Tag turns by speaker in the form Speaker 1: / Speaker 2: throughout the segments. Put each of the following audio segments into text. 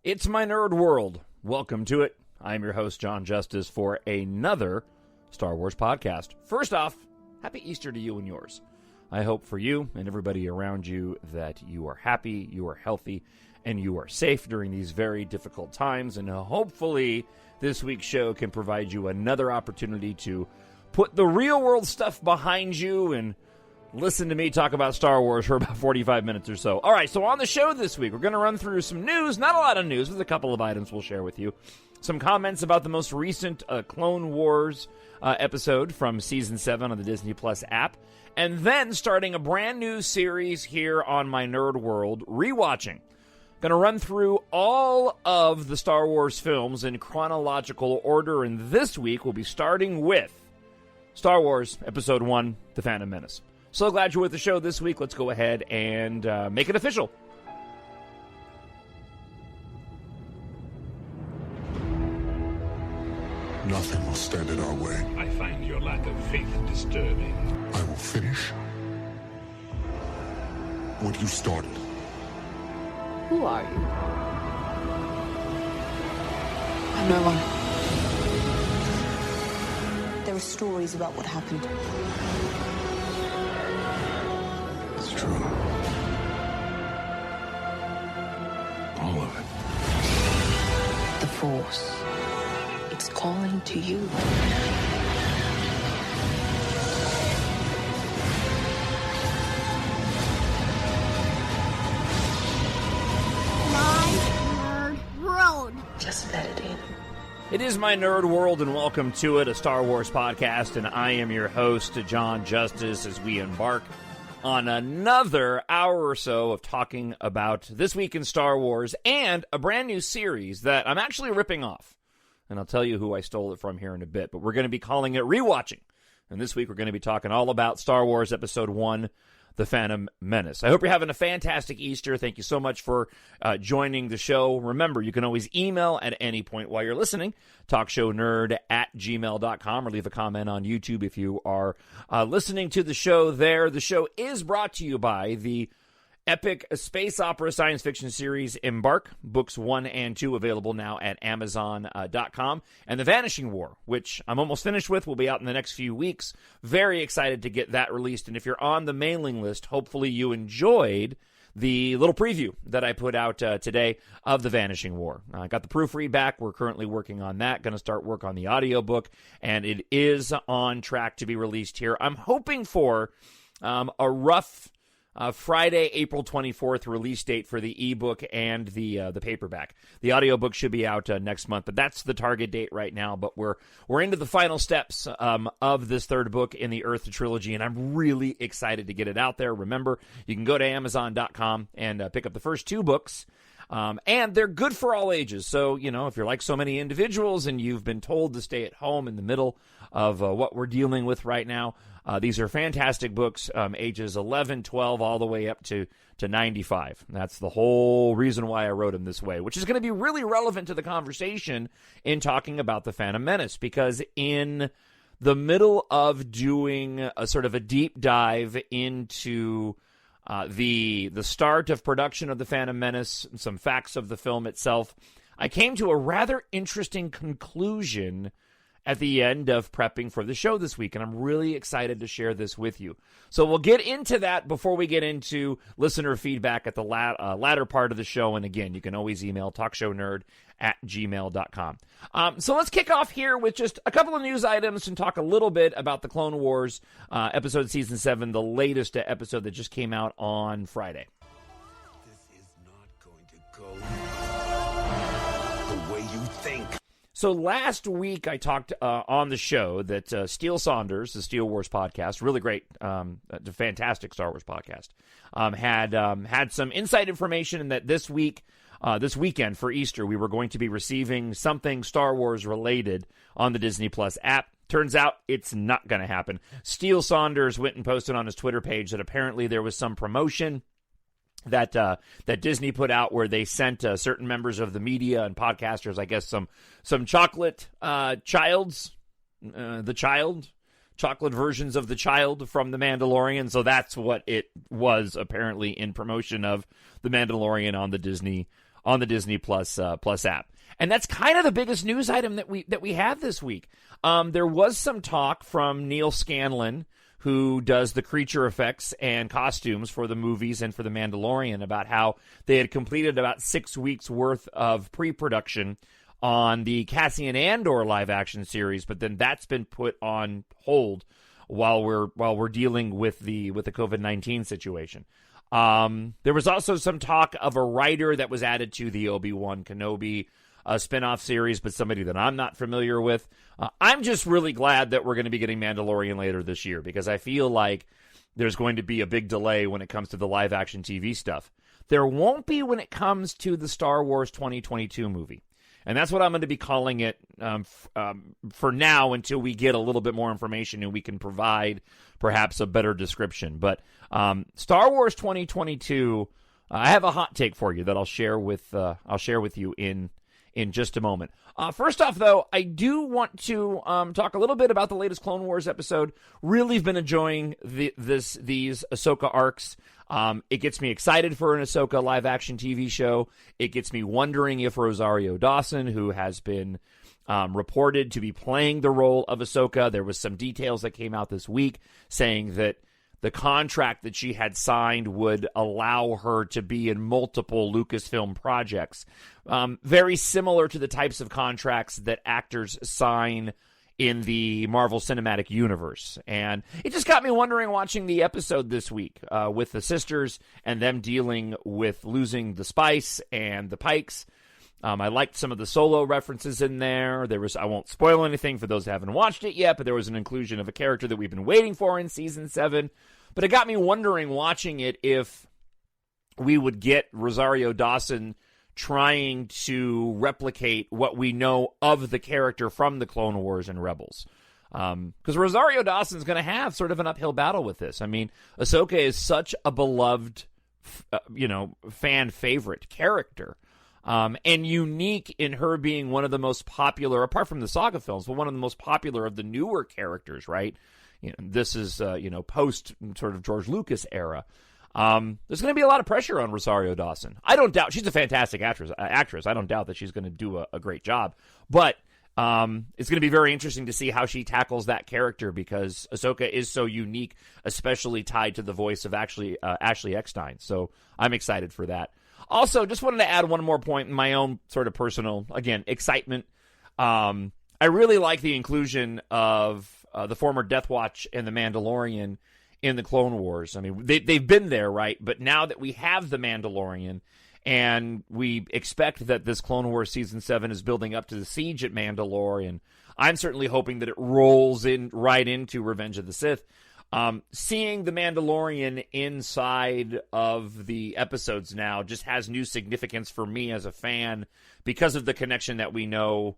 Speaker 1: It's my nerd world. Welcome to it. I'm your host, Jon Justice, for another Star Wars podcast. First off, happy Easter to you and yours. I hope for you and everybody around you that you are happy, you are healthy, and you are safe during these very difficult times. And hopefully this week's show can provide you another opportunity to put the real world stuff behind you and listen to me talk about Star Wars for about 45 minutes or so. All right, so on the show this week, we're going to run through some news. Not a lot of news, but a couple of items we'll share with you. Some comments about the most recent Clone Wars episode from Season 7 on the Disney Plus app. And then starting a brand new series here on my nerd world, Rewatching. Going to run through all of the Star Wars films in chronological order. And this week, we'll be starting with Star Wars Episode 1, The Phantom Menace. So glad you're with the show this week. Let's go ahead and make it official.
Speaker 2: Nothing will stand in our way.
Speaker 3: I find your lack of faith disturbing.
Speaker 2: I will finish what you started.
Speaker 4: Who are you? I'm no one.
Speaker 5: There are stories about what happened.
Speaker 2: It's true. All of it.
Speaker 5: The Force. It's calling to you.
Speaker 6: My nerd world.
Speaker 5: Just let it in.
Speaker 1: It is my nerd world, and welcome to it, a Star Wars podcast, and I am your host, Jon Justice, as we embark on another hour or so of talking about this week in Star Wars and a brand new series that I'm actually ripping off. And I'll tell you who I stole it from here in a bit, but we're going to be calling it Rewatching. And this week we're going to be talking all about Star Wars Episode 1, The Phantom Menace. I hope you're having a fantastic Easter. Thank you so much for joining the show. Remember, you can always email at any point while you're listening, TalkShowNerd@gmail.com, or leave a comment on YouTube if you are listening to the show there. The show is brought to you by the epic space opera science fiction series EMBARK, books 1 and 2 available now at Amazon.com, and The Vanishing War, which I'm almost finished with, will be out in the next few weeks. Very excited to get that released, and if you're on the mailing list, hopefully you enjoyed the little preview that I put out today of The Vanishing War. I got the proofread back. We're currently working on that. Going to start work on the audiobook, and it is on track to be released here. I'm hoping for a rough Friday, April 24th release date for the ebook and the paperback. The audiobook should be out next month, but that's the target date right now. But we're into the final steps of this third book in the Earth trilogy, and I'm really excited to get it out there. Remember, you can go to Amazon.com and pick up the first 2 books. And they're good for all ages. So, you know, if you're like so many individuals and you've been told to stay at home in the middle of what we're dealing with right now, these are fantastic books, ages 11, 12, all the way up to 95. That's the whole reason why I wrote them this way, which is going to be really relevant to the conversation in talking about The Phantom Menace, because in the middle of doing a sort of a deep dive into the start of production of The Phantom Menace, and some facts of the film itself, I came to a rather interesting conclusion at the end of prepping for the show this week, and I'm really excited to share this with you. So we'll get into that before we get into listener feedback at the latter part of the show, and again, you can always email TalkShowNerd@gmail.com. So let's kick off here with just a couple of news items and talk a little bit about the Clone Wars episode Season 7, the latest episode that just came out on Friday.
Speaker 3: This is not going to go the way you think.
Speaker 1: So last week I talked on the show that Steele Saunders, the Steele Wars podcast, really great, fantastic Star Wars podcast, had some inside information, and that this weekend for Easter, we were going to be receiving something Star Wars related on the Disney Plus app. Turns out it's not going to happen. Steele Saunders went and posted on his Twitter page that apparently there was some promotion that Disney put out where they sent certain members of the media and podcasters, I guess, some chocolate chocolate versions of the child from The Mandalorian. So that's what it was apparently in promotion of The Mandalorian on the Disney on the Disney Plus app. And that's kind of the biggest news item that we have this week. There was some talk from Neil Scanlon, who does the creature effects and costumes for the movies and for The Mandalorian, about how they had completed about 6 weeks worth of pre-production on the Cassian Andor live-action series, but then that's been put on hold while we're dealing with the COVID-19 situation. There was also some talk of a writer that was added to the Obi-Wan Kenobi spinoff series, but somebody that I'm not familiar with. I'm just really glad that we're going to be getting Mandalorian later this year, because I feel like there's going to be a big delay when it comes to the live-action TV stuff. There won't be when it comes to the Star Wars 2022 movie. And that's what I'm going to be calling it for now, until we get a little bit more information and we can provide perhaps a better description. But Star Wars 2022, I have a hot take for you that I'll share with you in just a moment. First off, though, I do want to talk a little bit about the latest Clone Wars episode. Really have been enjoying these Ahsoka arcs. It gets me excited for an Ahsoka live-action TV show. It gets me wondering if Rosario Dawson, who has been reported to be playing the role of Ahsoka, there was some details that came out this week saying that the contract that she had signed would allow her to be in multiple Lucasfilm projects. Very similar to the types of contracts that actors sign in the Marvel Cinematic Universe. And it just got me wondering, watching the episode this week with the sisters and them dealing with losing the Spice and the Pikes. I liked some of the Solo references in there. I won't spoil anything for those who haven't watched it yet, but there was an inclusion of a character that we've been waiting for in Season 7. But it got me wondering, watching it, if we would get Rosario Dawson trying to replicate what we know of the character from the Clone Wars and Rebels. Because Rosario Dawson's going to have sort of an uphill battle with this. I mean, Ahsoka is such a beloved, fan favorite character. And unique in her being one of the most popular, apart from the saga films, but one of the most popular of the newer characters, right? This is, post sort of George Lucas era. There's going to be a lot of pressure on Rosario Dawson. I don't doubt she's a fantastic actress. I don't doubt that she's going to do a great job. But it's going to be very interesting to see how she tackles that character, because Ahsoka is so unique, especially tied to the voice of Ashley Eckstein. So I'm excited for that. Also, just wanted to add one more point in my own sort of personal, again, excitement. I really like the inclusion of the former Death Watch and the Mandalorian in the Clone Wars. I mean, they've been there, right? But now that we have the Mandalorian, and we expect that this Clone Wars Season 7 is building up to the siege at Mandalore, and I'm certainly hoping that it rolls in right into Revenge of the Sith. Seeing the Mandalorian inside of the episodes now just has new significance for me as a fan, because of the connection that we know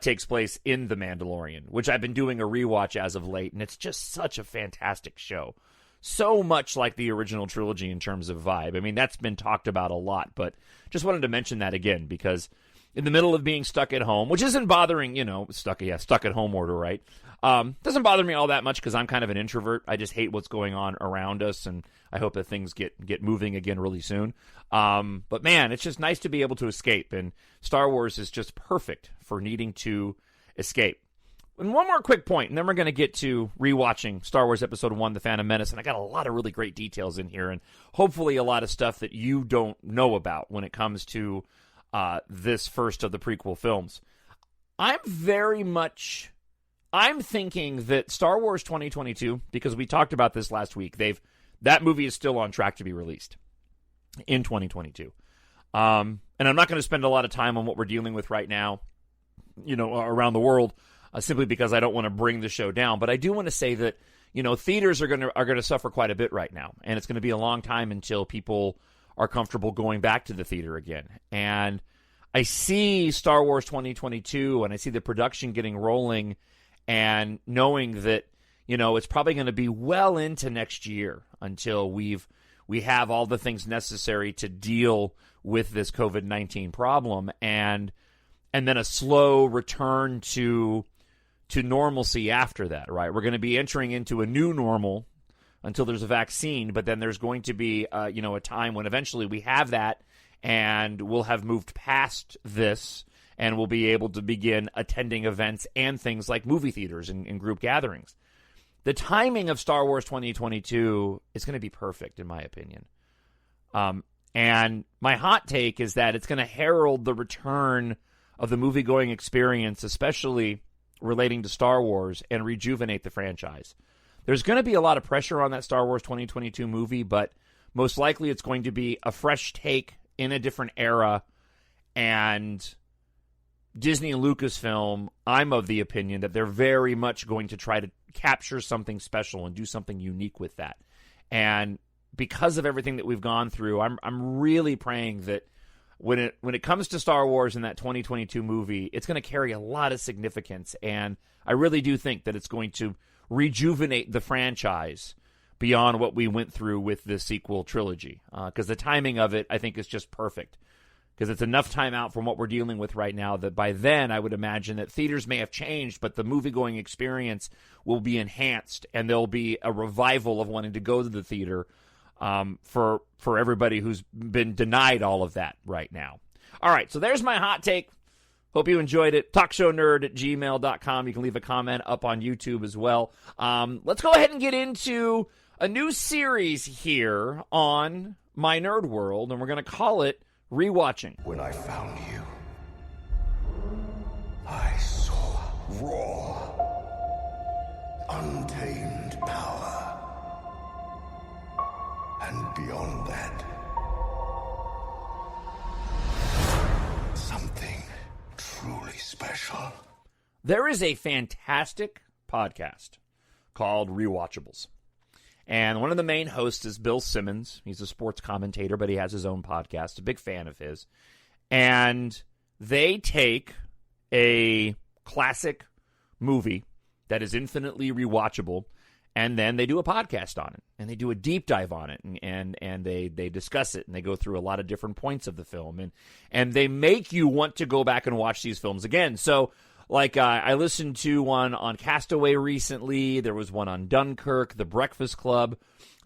Speaker 1: takes place in The Mandalorian, which I've been doing a rewatch as of late, and it's just such a fantastic show. So much like the original trilogy in terms of vibe. I mean, that's been talked about a lot, but just wanted to mention that again, because in the middle of being stuck at home, which isn't bothering, stuck at home order, right? Doesn't bother me all that much, because I'm kind of an introvert. I just hate what's going on around us, and I hope that things get moving again really soon. But man, it's just nice to be able to escape, and Star Wars is just perfect for needing to escape. And one more quick point, and then we're going to get to rewatching Star Wars Episode 1, The Phantom Menace, and I got a lot of really great details in here, and hopefully a lot of stuff that you don't know about when it comes to this first of the prequel films. I'm thinking that Star Wars 2022, because we talked about this last week, that movie is still on track to be released in 2022. And I'm not going to spend a lot of time on what we're dealing with right now, around the world, simply because I don't want to bring the show down. But I do want to say that, theaters are going to suffer quite a bit right now, and it's going to be a long time until people are comfortable going back to the theater again. And I see Star Wars 2022, and I see the production getting rolling, and knowing that, it's probably going to be well into next year until we have all the things necessary to deal with this COVID-19 problem, and then a slow return to normalcy after that, right? We're going to be entering into a new normal until there's a vaccine, but then there's going to be, a time when eventually we have that, and we'll have moved past this, and we'll be able to begin attending events and things like movie theaters and group gatherings. The timing of Star Wars 2022 is going to be perfect, in my opinion. And my hot take is that it's going to herald the return of the movie-going experience, especially relating to Star Wars, and rejuvenate the franchise. There's going to be a lot of pressure on that Star Wars 2022 movie, but most likely it's going to be a fresh take in a different era. And Disney and Lucasfilm, I'm of the opinion that they're very much going to try to capture something special and do something unique with that. And because of everything that we've gone through, I'm really praying that when it comes to Star Wars in that 2022 movie, it's going to carry a lot of significance. And I really do think that it's going to rejuvenate the franchise beyond what we went through with the sequel trilogy. Because the timing of it, I think, is just perfect. Because it's enough time out from what we're dealing with right now that by then I would imagine that theaters may have changed, but the movie-going experience will be enhanced, and there'll be a revival of wanting to go to the theater for everybody who's been denied all of that right now. All right, so there's my hot take. Hope you enjoyed it. TalkShowNerd@gmail.com. You can leave a comment up on YouTube as well. Let's go ahead and get into a new series here on My Nerd World, and we're going to call it Rewatching.
Speaker 3: When I found you, I saw raw, untamed power. And beyond that, something truly special.
Speaker 1: There is a fantastic podcast called Rewatchables. And one of the main hosts is Bill Simmons. He's a sports commentator, but he has his own podcast. A big fan of his. And they take a classic movie that is infinitely rewatchable, and then they do a podcast on it. And they do a deep dive on it. And they discuss it. And they go through a lot of different points of the film. And they make you want to go back and watch these films again. So, like, I listened to one on Castaway recently. There was one on Dunkirk, The Breakfast Club.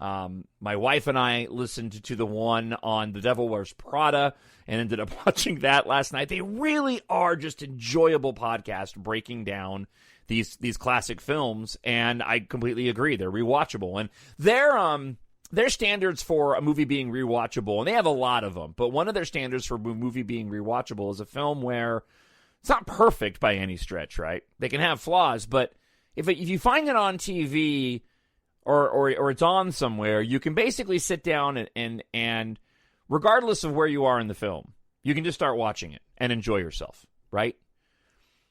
Speaker 1: My wife and I listened to the one on The Devil Wears Prada and ended up watching that last night. They really are just enjoyable podcasts breaking down these classic films, and I completely agree. They're rewatchable. And their standards for a movie being rewatchable, and they have a lot of them, but one of their standards for a movie being rewatchable is a film where it's not perfect by any stretch, right? They can have flaws, but if you find it on TV or it's on somewhere, you can basically sit down and regardless of where you are in the film, you can just start watching it and enjoy yourself, right?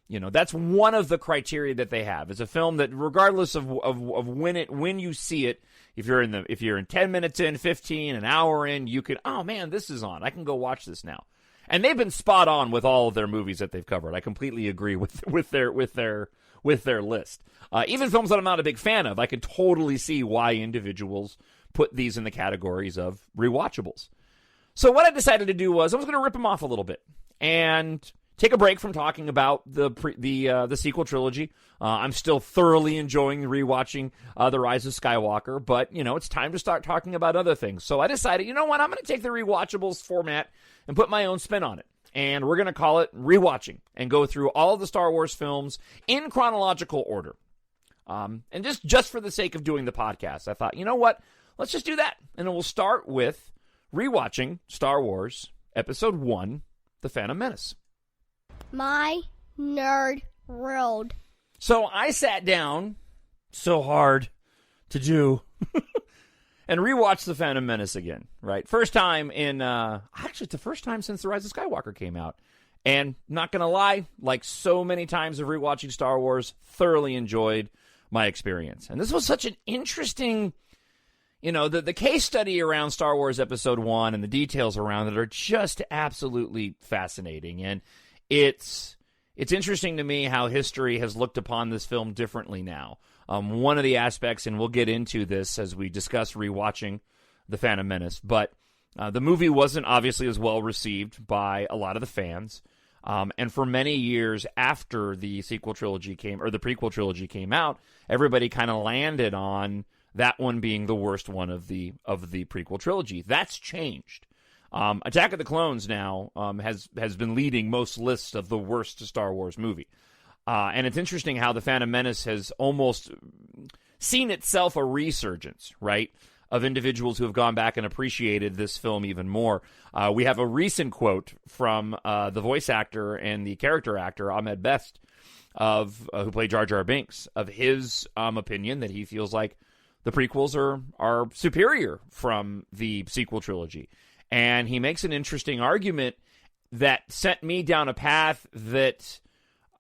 Speaker 1: You know, that's one of the criteria that they have. It's a film that, regardless of when you see it, if you're in 10 minutes in, 15, an hour in, you can, oh man, this is on. I can go watch this now. And they've been spot on with all of their movies that they've covered. I completely agree with their list. Even films that I'm not a big fan of, I could totally see why individuals put these in the categories of rewatchables. So what I decided to do was I was going to rip them off a little bit and take a break from talking about the sequel trilogy. I'm still thoroughly enjoying rewatching The Rise of Skywalker, but it's time to start talking about other things. So I decided, you know what, I'm going to take the rewatchables format and put my own spin on it. And we're going to call it Rewatching and go through all of the Star Wars films in chronological order. And just for the sake of doing the podcast, I thought, you know what, let's just do that. And then we'll start with Rewatching Star Wars Episode 1, The Phantom Menace.
Speaker 6: My Nerd World.
Speaker 1: So I sat down, so hard to do, and rewatched The Phantom Menace again, right? First time actually it's the first time since The Rise of Skywalker came out. And not going to lie, like so many times of rewatching Star Wars, thoroughly enjoyed my experience. And this was such an interesting, the case study around Star Wars Episode 1 and the details around it are just absolutely fascinating. And it's interesting to me how history has looked upon this film differently now. One of the aspects, and we'll get into this as we discuss rewatching The Phantom Menace, but the movie wasn't obviously as well received by a lot of the fans. And for many years after the sequel trilogy the prequel trilogy came out, everybody kind of landed on that one being the worst one of the prequel trilogy. That's changed. Attack of the Clones now has been leading most lists of the worst Star Wars movie. And it's interesting how The Phantom Menace has almost seen itself a resurgence, right, of individuals who have gone back and appreciated this film even more. We have a recent quote from the voice actor and the character actor, Ahmed Best, who played Jar Jar Binks, of his opinion that he feels like the prequels are superior from the sequel trilogy. And he makes an interesting argument that sent me down a path that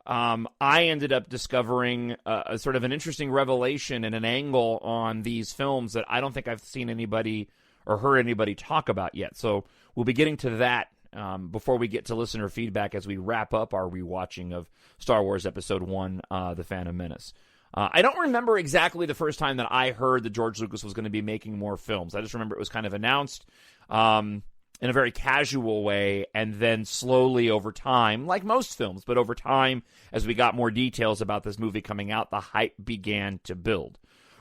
Speaker 1: I ended up discovering a sort of an interesting revelation and an angle on these films that I don't think I've seen anybody or heard anybody talk about yet. So we'll be getting to that before we get to listener feedback as we wrap up our rewatching of Star Wars Episode 1, The Phantom Menace. I don't remember exactly the first time that I heard that George Lucas was going to be making more films. I just remember it was kind of announced in a very casual way, and then slowly over time, like most films, but over time, as we got more details about this movie coming out, the hype began to build.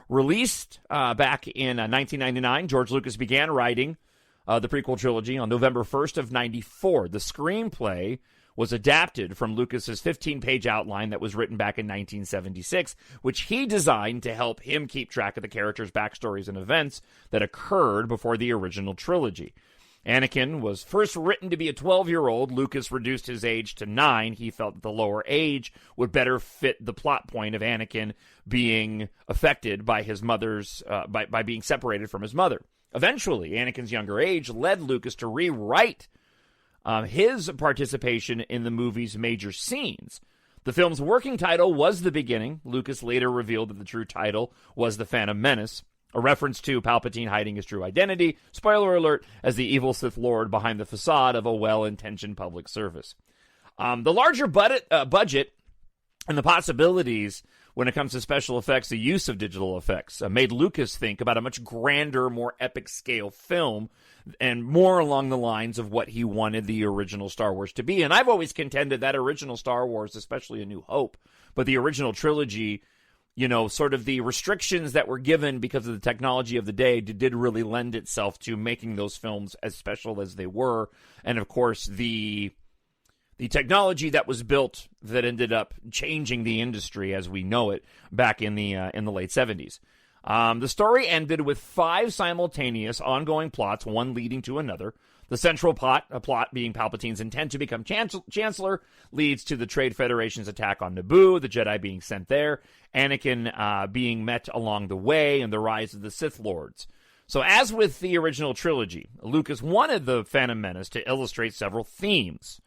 Speaker 1: Released back in 1999, George Lucas began writing the prequel trilogy on November 1st of 94. The screenplay was adapted from Lucas's 15-page outline that was written back in 1976, which he designed to help him keep track of the characters' backstories and events that occurred before the original trilogy. Anakin was first written to be a 12-year-old. Lucas reduced his age to 9. He felt that the lower age would better fit the plot point of Anakin being affected by his mother's, by being separated from his mother. Eventually, Anakin's younger age led Lucas to rewrite his participation in the movie's major scenes. The film's working title was The Beginning. Lucas later revealed that the true title was The Phantom Menace, a reference to Palpatine hiding his true identity, spoiler alert, as the evil Sith Lord behind the facade of a well-intentioned public service. The larger budget and the possibilities when it comes to special effects, the use of digital effects, made Lucas think about a much grander, more epic scale film and more along the lines of what he wanted the original Star Wars to be. And I've always contended that original Star Wars, especially A New Hope, but the original trilogy, you know, sort of the restrictions that were given because of the technology of the day did really lend itself to making those films as special as they were. And of course, the technology that was built that ended up changing the industry as we know it back in the late 70s. The story ended with 5 simultaneous ongoing plots, one leading to another. The central plot being Palpatine's intent to become Chancellor, leads to the Trade Federation's attack on Naboo, the Jedi being sent there, Anakin being met along the way, and the rise of the Sith Lords. So as with the original trilogy, Lucas wanted the Phantom Menace to illustrate several themes.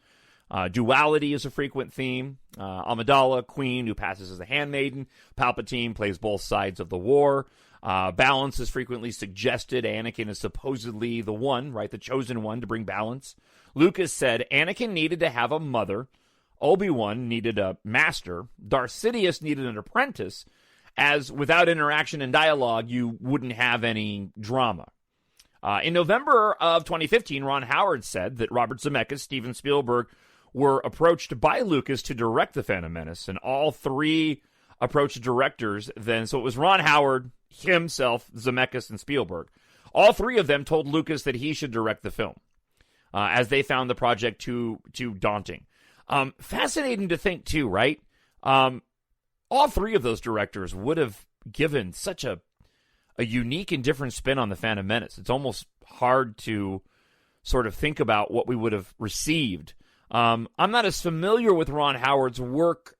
Speaker 1: Duality is a frequent theme. Amidala, queen who passes as a handmaiden. Palpatine plays both sides of the war. Balance is frequently suggested. Anakin is supposedly the one, right, the chosen one to bring balance. Lucas said Anakin needed to have a mother. Obi-Wan needed a master. Darth Sidious needed an apprentice, as without interaction and dialogue, you wouldn't have any drama. In November of 2015, Ron Howard said that Robert Zemeckis, Steven Spielberg were approached by Lucas to direct The Phantom Menace, and all 3 approached directors then. So it was Ron Howard, himself, Zemeckis, and Spielberg. All 3 of them told Lucas that he should direct the film, as they found the project too daunting. Fascinating to think, too, right? All 3 of those directors would have given such a unique and different spin on The Phantom Menace. It's almost hard to sort of think about what we would have received. I'm not as familiar with Ron Howard's work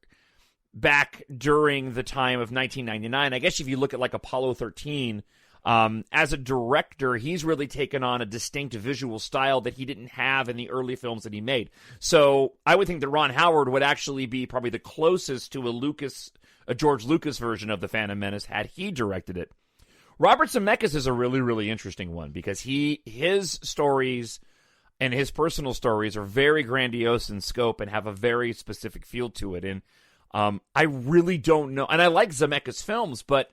Speaker 1: back during the time of 1999. I guess if you look at like Apollo 13, as a director, he's really taken on a distinct visual style that he didn't have in the early films that he made. So I would think that Ron Howard would actually be probably the closest to a George Lucas version of The Phantom Menace had he directed it. Robert Zemeckis is a really, really interesting one because his stories and his personal stories are very grandiose in scope and have a very specific feel to it. And I really don't know. And I like Zemeckis films, but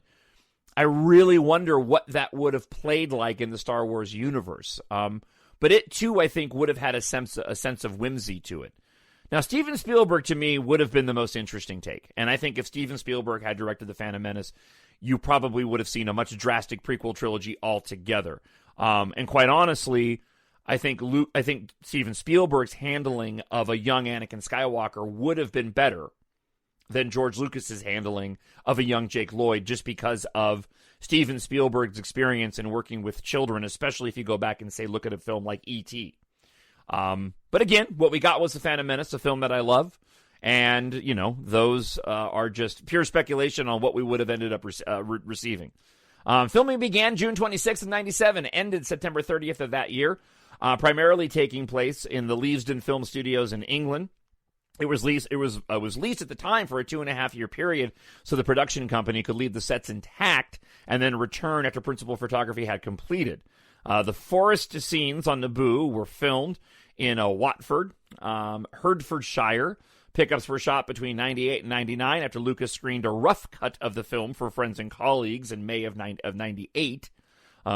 Speaker 1: I really wonder what that would have played like in the Star Wars universe. But it, too, I think, would have had a sense of whimsy to it. Now, Steven Spielberg, to me, would have been the most interesting take. And I think if Steven Spielberg had directed The Phantom Menace, you probably would have seen a much drastic prequel trilogy altogether. And quite honestly, I think Steven Spielberg's handling of a young Anakin Skywalker would have been better than George Lucas's handling of a young Jake Lloyd, just because of Steven Spielberg's experience in working with children, especially if you go back and say, look at a film like E.T. But again, what we got was The Phantom Menace, a film that I love. And, you know, those are just pure speculation on what we would have ended up receiving. Filming began June 26th of 97, ended September 30th of that year, primarily taking place in the Leavesden Film Studios in England. It was leased at the time for a 2.5-year period, so the production company could leave the sets intact and then return after principal photography had completed. The forest scenes on Naboo were filmed in Watford, Hertfordshire. Pickups were shot between 98 and 99 after Lucas screened a rough cut of the film for friends and colleagues in May of 98.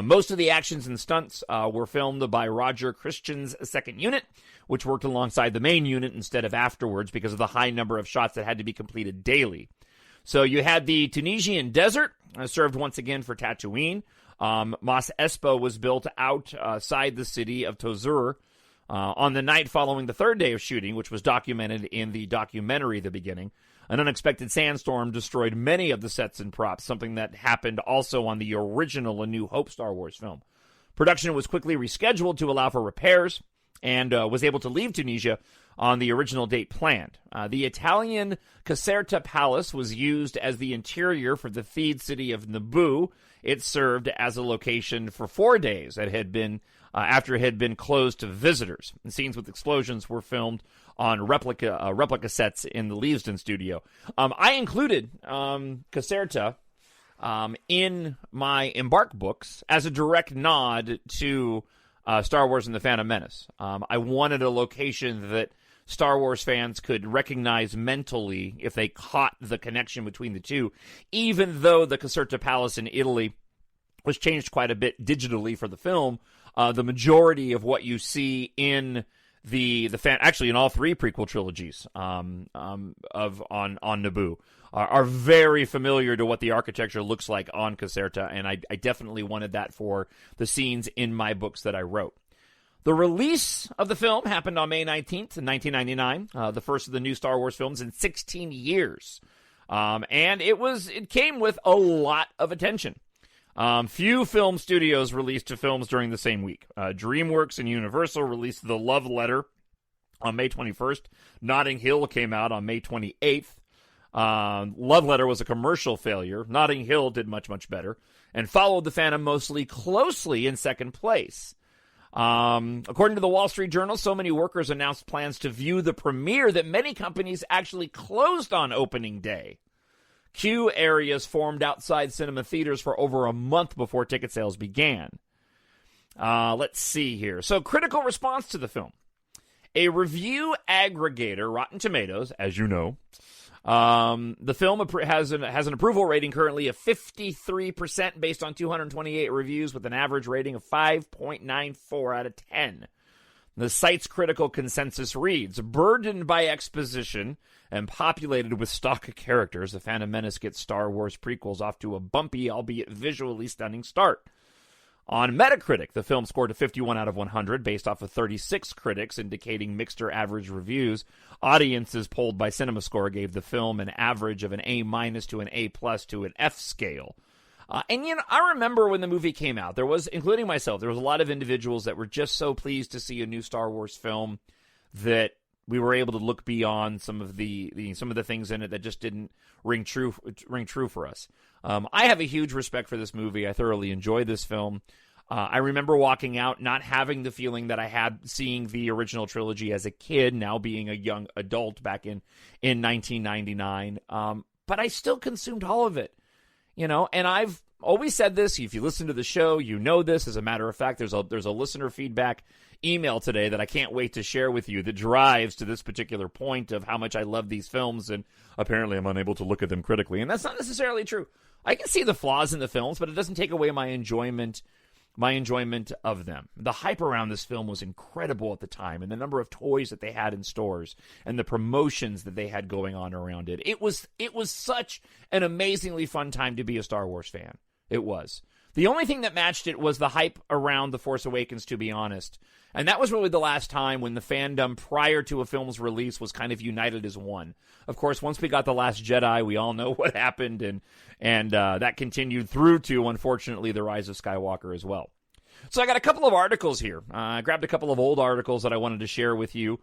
Speaker 1: Most of the actions and stunts were filmed by Roger Christian's second unit, which worked alongside the main unit instead of afterwards because of the high number of shots that had to be completed daily. So you had the Tunisian desert, served once again for Tatooine. Mos Espa was built outside the city of Tozur. On the night following the third day of shooting, which was documented in the documentary The Beginning, an unexpected sandstorm destroyed many of the sets and props, something that happened also on the original A New Hope Star Wars film. Production was quickly rescheduled to allow for repairs and was able to leave Tunisia on the original date planned. The Italian Caserta Palace was used as the interior for the Theed city of Naboo. It served as a location for 4 days. It had been after it had been closed to visitors. And scenes with explosions were filmed on replica sets in the Leavesden studio. I included Caserta in my EMBARK books as a direct nod to Star Wars and the Phantom Menace. I wanted a location that Star Wars fans could recognize mentally if they caught the connection between the two, even though the Caserta Palace in Italy was changed quite a bit digitally for the film. The majority of what you see in actually in all three prequel trilogies on Naboo are very familiar to what the architecture looks like on Caserta, and I definitely wanted that for the scenes in my books that I wrote. The release of the film happened on May 19th, 1999, the first of the new Star Wars films in 16 years. And it came with a lot of attention. Few film studios released films during the same week. DreamWorks and Universal released The Love Letter on May 21st. Notting Hill came out on May 28th. Love Letter was a commercial failure. Notting Hill did much, much better and followed The Phantom mostly closely in second place. According to the Wall Street Journal, so many workers announced plans to view the premiere that many companies actually closed on opening day. Queue areas formed outside cinema theaters for over a month before ticket sales began. Let's see here. So, critical response to the film. A review aggregator, Rotten Tomatoes, as you know, the film has an approval rating currently of 53% based on 228 reviews with an average rating of 5.94 out of 10. The site's critical consensus reads, burdened by exposition and populated with stock characters, The Phantom Menace gets Star Wars prequels off to a bumpy, albeit visually stunning start. On Metacritic, the film scored a 51 out of 100 based off of 36 critics indicating mixed or average reviews. Audiences polled by CinemaScore gave the film an average of an A- to an A+ to an F scale. And, you know, I remember when the movie came out, there was, including myself, there was a lot of individuals that were just so pleased to see a new Star Wars film that we were able to look beyond some of the things in it that just didn't ring true for us. I have a huge respect for this movie. I thoroughly enjoyed this film. I remember walking out not having the feeling that I had seeing the original trilogy as a kid, now being a young adult back in 1999. But I still consumed all of it. You know, and I've always said this. If you listen to the show, you know this. As a matter of fact, there's a listener feedback email today that I can't wait to share with you that drives to this particular point of how much I love these films, and apparently I'm unable to look at them critically. And that's not necessarily true. I can see the flaws in the films, but it doesn't take away my enjoyment of them. The hype around this film was incredible at the time, and the number of toys that they had in stores and the promotions that they had going on around it. It was such an amazingly fun time to be a Star Wars fan. It was. The only thing that matched it was the hype around The Force Awakens, to be honest. And that was really the last time when the fandom prior to a film's release was kind of united as one. Of course, once we got The Last Jedi, we all know what happened, and that continued through to, unfortunately, The Rise of Skywalker as well. So I got a couple of articles here. I grabbed a couple of old articles that I wanted to share with you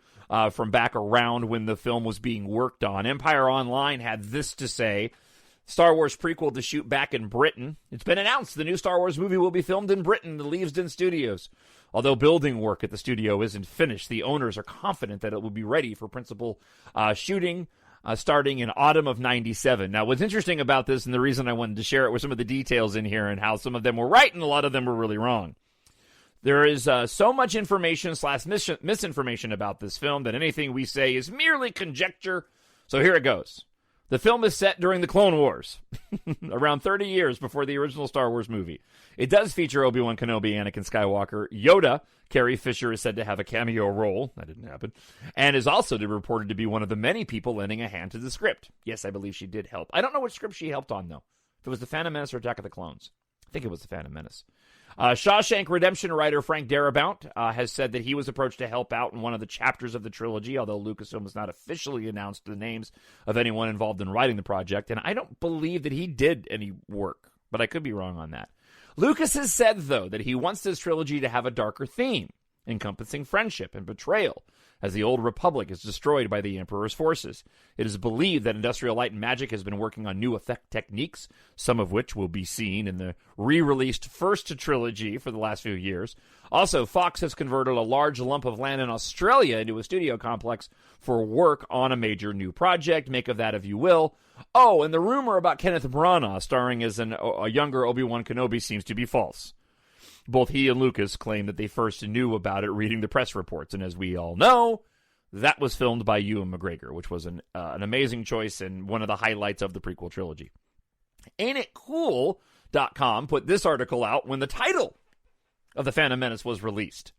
Speaker 1: from back around when the film was being worked on. Empire Online had this to say: Star Wars prequel to shoot back in Britain. It's been announced the new Star Wars movie will be filmed in Britain, the Leavesden Studios. Although building work at the studio isn't finished, the owners are confident that it will be ready for principal shooting starting in autumn of 97. Now, what's interesting about this, and the reason I wanted to share it, were some of the details in here and how some of them were right and a lot of them were really wrong. There is so much information / misinformation about this film that anything we say is merely conjecture. So here it goes. The film is set during the Clone Wars, around 30 years before the original Star Wars movie. It does feature Obi-Wan Kenobi, Anakin Skywalker, Yoda. Carrie Fisher is said to have a cameo role. That didn't happen. And is also reported to be one of the many people lending a hand to the script. Yes, I believe she did help. I don't know which script she helped on, though. If it was The Phantom Menace or Attack of the Clones. I think it was The Phantom Menace. Shawshank Redemption writer Frank Darabont has said that he was approached to help out in one of the chapters of the trilogy, although Lucasfilm has not officially announced the names of anyone involved in writing the project, and I don't believe that he did any work, but I could be wrong on that. Lucas has said, though, that he wants this trilogy to have a darker theme, encompassing friendship and betrayal, as the old Republic is destroyed by the Emperor's forces. It is believed that Industrial Light and Magic has been working on new effect techniques, some of which will be seen in the re-released first trilogy for the last few years. Also, Fox has converted a large lump of land in Australia into a studio complex for work on a major new project. Make of that if you will. Oh, and the rumor about Kenneth Branagh starring as a younger Obi-Wan Kenobi seems to be false. Both he and Lucas claim that they first knew about it reading the press reports, and as we all know, that was filmed by Ewan McGregor, which was an amazing choice and one of the highlights of the prequel trilogy. AintItCool.com put this article out when the title of The Phantom Menace was released.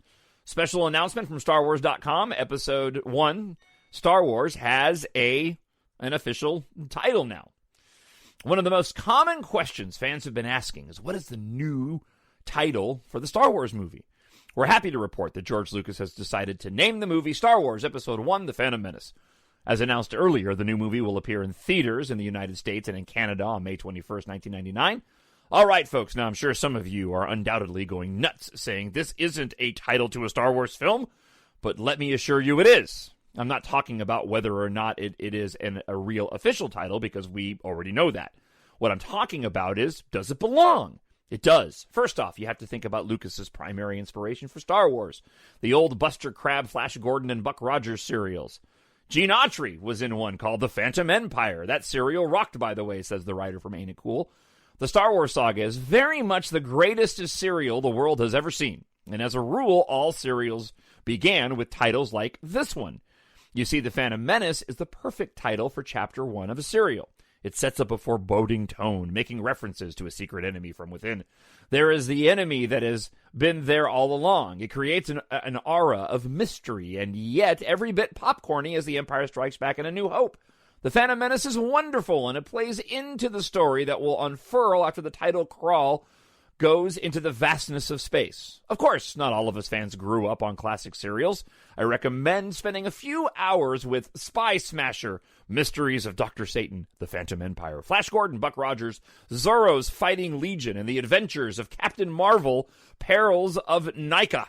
Speaker 1: Special announcement from StarWars.com, Episode 1, Star Wars has an official title now. One of the most common questions fans have been asking is, what is the new title for the Star Wars movie? We're happy to report that George Lucas has decided to name the movie Star Wars Episode 1, The Phantom Menace. As announced earlier, the new movie will appear in theaters in the United States and in Canada on May 21st, 1999. All right, folks, now I'm sure some of you are undoubtedly going nuts saying this isn't a title to a Star Wars film, but let me assure you it is. I'm not talking about whether or not it is a real official title, because we already know that. What I'm talking about is, does it belong? It does. First off, you have to think about Lucas's primary inspiration for Star Wars, the old Buster Crabbe, Flash Gordon, and Buck Rogers serials. Gene Autry was in one called The Phantom Empire. That serial rocked, by the way, says the writer from Ain't It Cool. The Star Wars saga is very much the greatest serial the world has ever seen. And as a rule, all serials began with titles like this one. You see, The Phantom Menace is the perfect title for Chapter 1 of a serial. It sets up a foreboding tone, making references to a secret enemy from within. There is the enemy that has been there all along. It creates an aura of mystery, and yet every bit popcorny as The Empire Strikes Back and A New Hope. The Phantom Menace is wonderful, and it plays into the story that will unfurl after the title crawl goes into the vastness of space. Of course, not all of us fans grew up on classic serials. I recommend spending a few hours with Spy Smasher, Mysteries of Dr. Satan, The Phantom Empire, Flash Gordon, Buck Rogers, Zorro's Fighting Legion, and the adventures of Captain Marvel, Perils of Nika.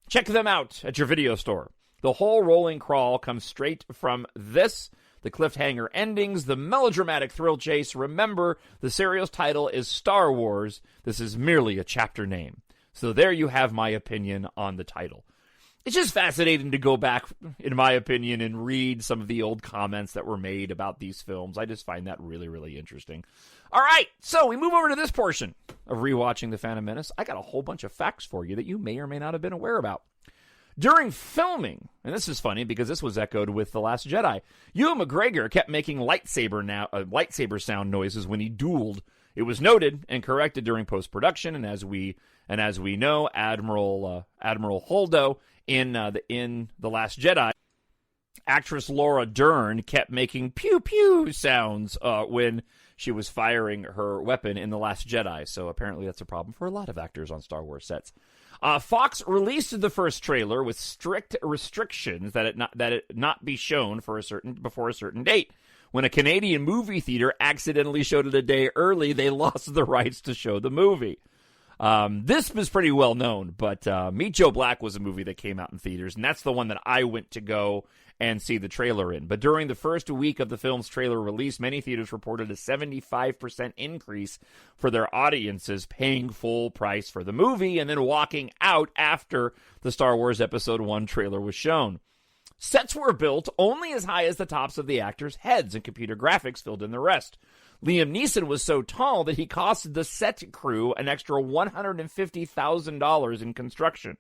Speaker 1: Check them out at your video store. The whole rolling crawl comes straight from this. The cliffhanger endings, the melodramatic thrill chase. Remember, the serial's title is Star Wars. This is merely a chapter name. So there you have my opinion on the title. It's just fascinating to go back, in my opinion, and read some of the old comments that were made about these films. I just find that really, really interesting. All right, so we move over to this portion of Rewatching The Phantom Menace. I got a whole bunch of facts for you that you may or may not have been aware about. During filming, and this is funny because this was echoed with The Last Jedi, Ewan McGregor kept making lightsaber sound noises when he dueled. It was noted and corrected during post-production, and as we know, Admiral Holdo in The Last Jedi actress Laura Dern kept making pew-pew sounds when she was firing her weapon in The Last Jedi, so apparently that's a problem for a lot of actors on Star Wars sets. Fox released the first trailer with strict restrictions that it not be shown before a certain date. When a Canadian movie theater accidentally showed it a day early, they lost the rights to show the movie. This was pretty well known, but Meet Joe Black was a movie that came out in theaters, and that's the one that I went to go and see the trailer in. But during the first week of the film's trailer release, many theaters reported a 75% increase for their audiences paying full price for the movie and then walking out after the Star Wars Episode 1 trailer was shown. Sets were built only as high as the tops of the actors' heads, and computer graphics filled in the rest. Liam Neeson was so tall that he costed the set crew an extra $150,000 in construction.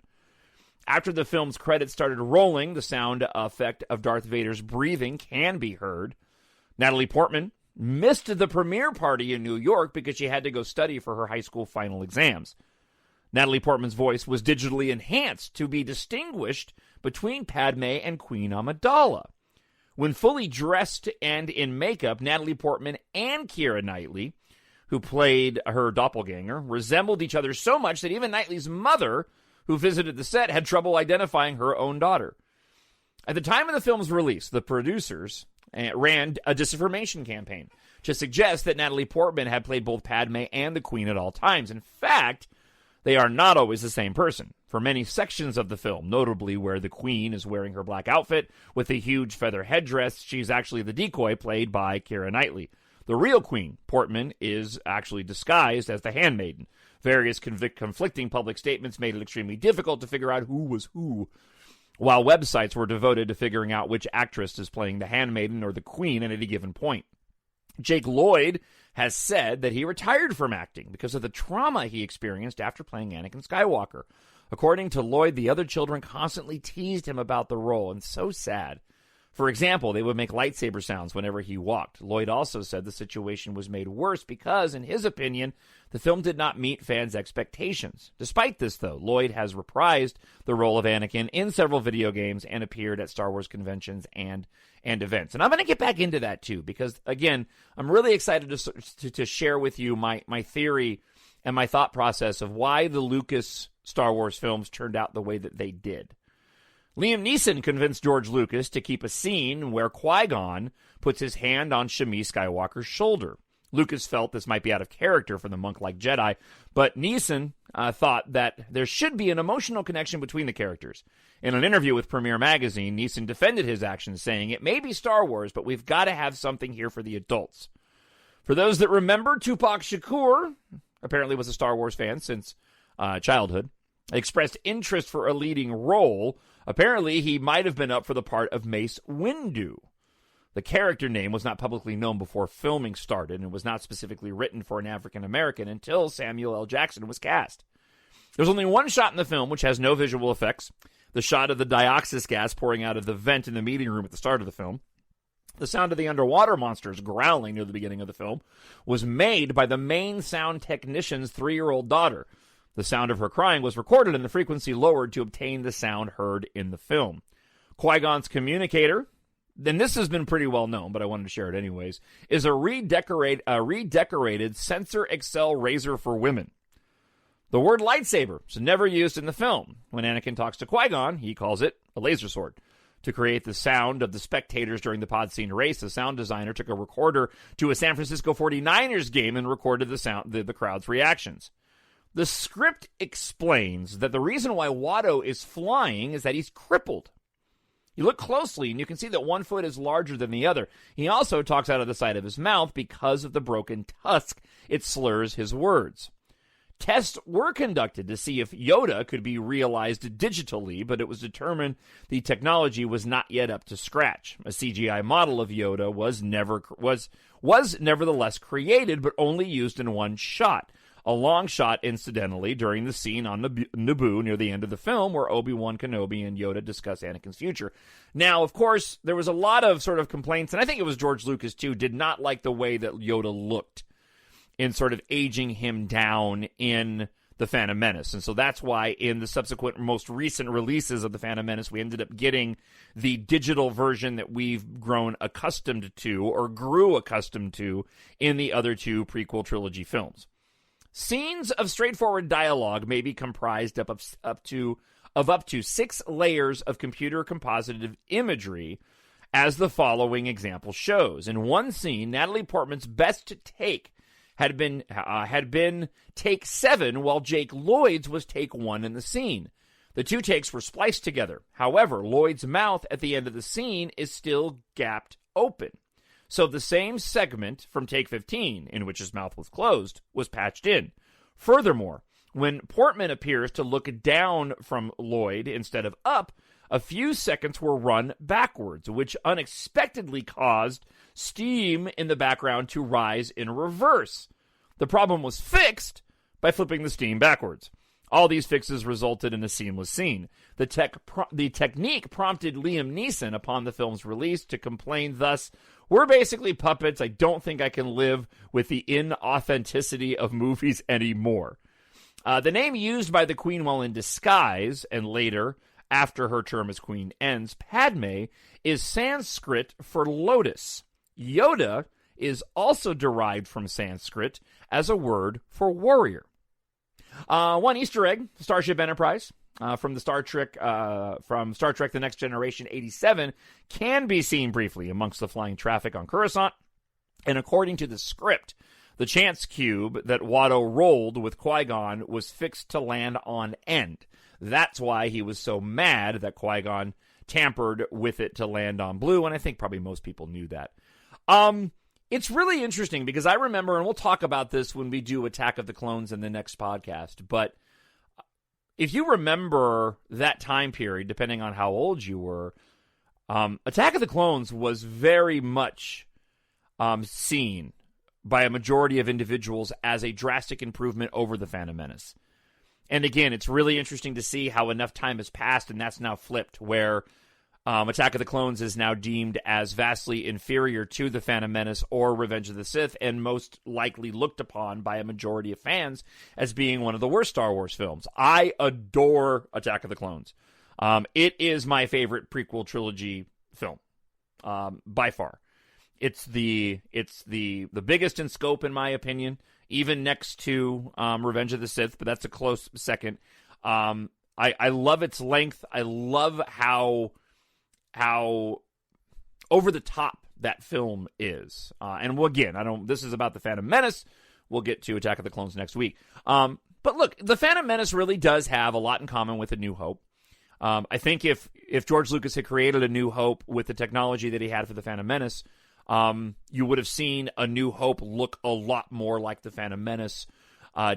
Speaker 1: After the film's credits started rolling, the sound effect of Darth Vader's breathing can be heard. Natalie Portman missed the premiere party in New York because she had to go study for her high school final exams. Natalie Portman's voice was digitally enhanced to be distinguished between Padme and Queen Amidala. When fully dressed and in makeup, Natalie Portman and Keira Knightley, who played her doppelganger, resembled each other so much that even Knightley's mother, who visited the set, had trouble identifying her own daughter. At the time of the film's release, the producers ran a disinformation campaign to suggest that Natalie Portman had played both Padme and the Queen at all times. In fact, they are not always the same person. For many sections of the film, notably where the Queen is wearing her black outfit with a huge feather headdress, she's actually the decoy played by Keira Knightley. The real Queen, Portman, is actually disguised as the handmaiden. Various conflicting public statements made it extremely difficult to figure out who was who, while websites were devoted to figuring out which actress is playing the handmaiden or the Queen at any given point. Jake Lloyd has said that he retired from acting because of the trauma he experienced after playing Anakin Skywalker. According to Lloyd, the other children constantly teased him about the role, and so sad. For example, they would make lightsaber sounds whenever he walked. Lloyd also said the situation was made worse because, in his opinion, the film did not meet fans' expectations. Despite this, though, Lloyd has reprised the role of Anakin in several video games and appeared at Star Wars conventions and events. And I'm going to get back into that, too, because, again, I'm really excited to share with you my theory and my thought process of why the Lucas Star Wars films turned out the way that they did. Liam Neeson convinced George Lucas to keep a scene where Qui-Gon puts his hand on Shmi Skywalker's shoulder. Lucas felt this might be out of character for the monk-like Jedi, but Neeson thought that there should be an emotional connection between the characters. In an interview with Premiere Magazine, Neeson defended his actions, saying, "It may be Star Wars, but we've got to have something here for the adults." For those that remember, Tupac Shakur apparently was a Star Wars fan since childhood, expressed interest for a leading role. Apparently, he might have been up for the part of Mace Windu. The character name was not publicly known before filming started and was not specifically written for an African-American until Samuel L. Jackson was cast. There's only one shot in the film which has no visual effects, the shot of the dioxis gas pouring out of the vent in the meeting room at the start of the film. The sound of the underwater monsters growling near the beginning of the film was made by the main sound technician's 3-year-old daughter. The sound of her crying was recorded and the frequency lowered to obtain the sound heard in the film. Qui-Gon's communicator, and this has been pretty well known, but I wanted to share it anyways, is a redecorated Sensor Excel razor for women. The word lightsaber is never used in the film. When Anakin talks to Qui-Gon, he calls it a laser sword. To create the sound of the spectators during the pod scene race, the sound designer took a recorder to a San Francisco 49ers game and recorded the crowd's reactions. The script explains that the reason why Watto is flying is that he's crippled. You look closely and you can see that one foot is larger than the other. He also talks out of the side of his mouth because of the broken tusk. It slurs his words. Tests were conducted to see if Yoda could be realized digitally, but it was determined the technology was not yet up to scratch. A CGI model of Yoda was nevertheless created, but only used in one shot. A long shot, incidentally, during the scene on Naboo near the end of the film where Obi-Wan Kenobi and Yoda discuss Anakin's future. Now, of course, there was a lot of sort of complaints, and I think it was George Lucas, too, did not like the way that Yoda looked in sort of aging him down in The Phantom Menace. And so that's why in the subsequent most recent releases of The Phantom Menace, we ended up getting the digital version that we've grown accustomed to, or grew accustomed to, in the other two prequel trilogy films. Scenes of straightforward dialogue may be comprised of up to 6 layers of computer composited imagery, as the following example shows. In one scene, Natalie Portman's best take had been take 7, while Jake Lloyd's was take 1 in the scene. The two takes were spliced together. However, Lloyd's mouth at the end of the scene is still gapped open. So the same segment from take 15, in which his mouth was closed, was patched in. Furthermore, when Portman appears to look down from Lloyd instead of up, a few seconds were run backwards, which unexpectedly caused steam in the background to rise in reverse. The problem was fixed by flipping the steam backwards. All these fixes resulted in a seamless scene. The technique prompted Liam Neeson upon the film's release to complain thus, "We're basically puppets. I don't think I can live with the inauthenticity of movies anymore." The name used by the Queen while in disguise, and later, after her term as Queen ends, Padme, is Sanskrit for lotus. Yoda is also derived from Sanskrit as a word for warrior. One Easter egg, Starship Enterprise, from Star Trek The Next Generation 87, can be seen briefly amongst the flying traffic on Coruscant. And according to the script, the chance cube that Watto rolled with Qui-Gon was fixed to land on end. That's why he was so mad that Qui-Gon tampered with it to land on blue, and I think probably most people knew that. It's really interesting because I remember, and we'll talk about this when we do Attack of the Clones in the next podcast, but if you remember that time period, depending on how old you were, Attack of the Clones was very much seen by a majority of individuals as a drastic improvement over The Phantom Menace. And again, it's really interesting to see how enough time has passed and that's now flipped, where Attack of the Clones is now deemed as vastly inferior to The Phantom Menace or Revenge of the Sith, and most likely looked upon by a majority of fans as being one of the worst Star Wars films. I adore Attack of the Clones. It is my favorite prequel trilogy film, by far. It's the biggest in scope, in my opinion, even next to Revenge of the Sith, but that's a close second. I love its length. I love how over the top that film is. And this is about The Phantom Menace. We'll get to Attack of the Clones next week. But look, The Phantom Menace really does have a lot in common with A New Hope. I think if George Lucas had created A New Hope with the technology that he had for The Phantom Menace, you would have seen A New Hope look a lot more like The Phantom Menace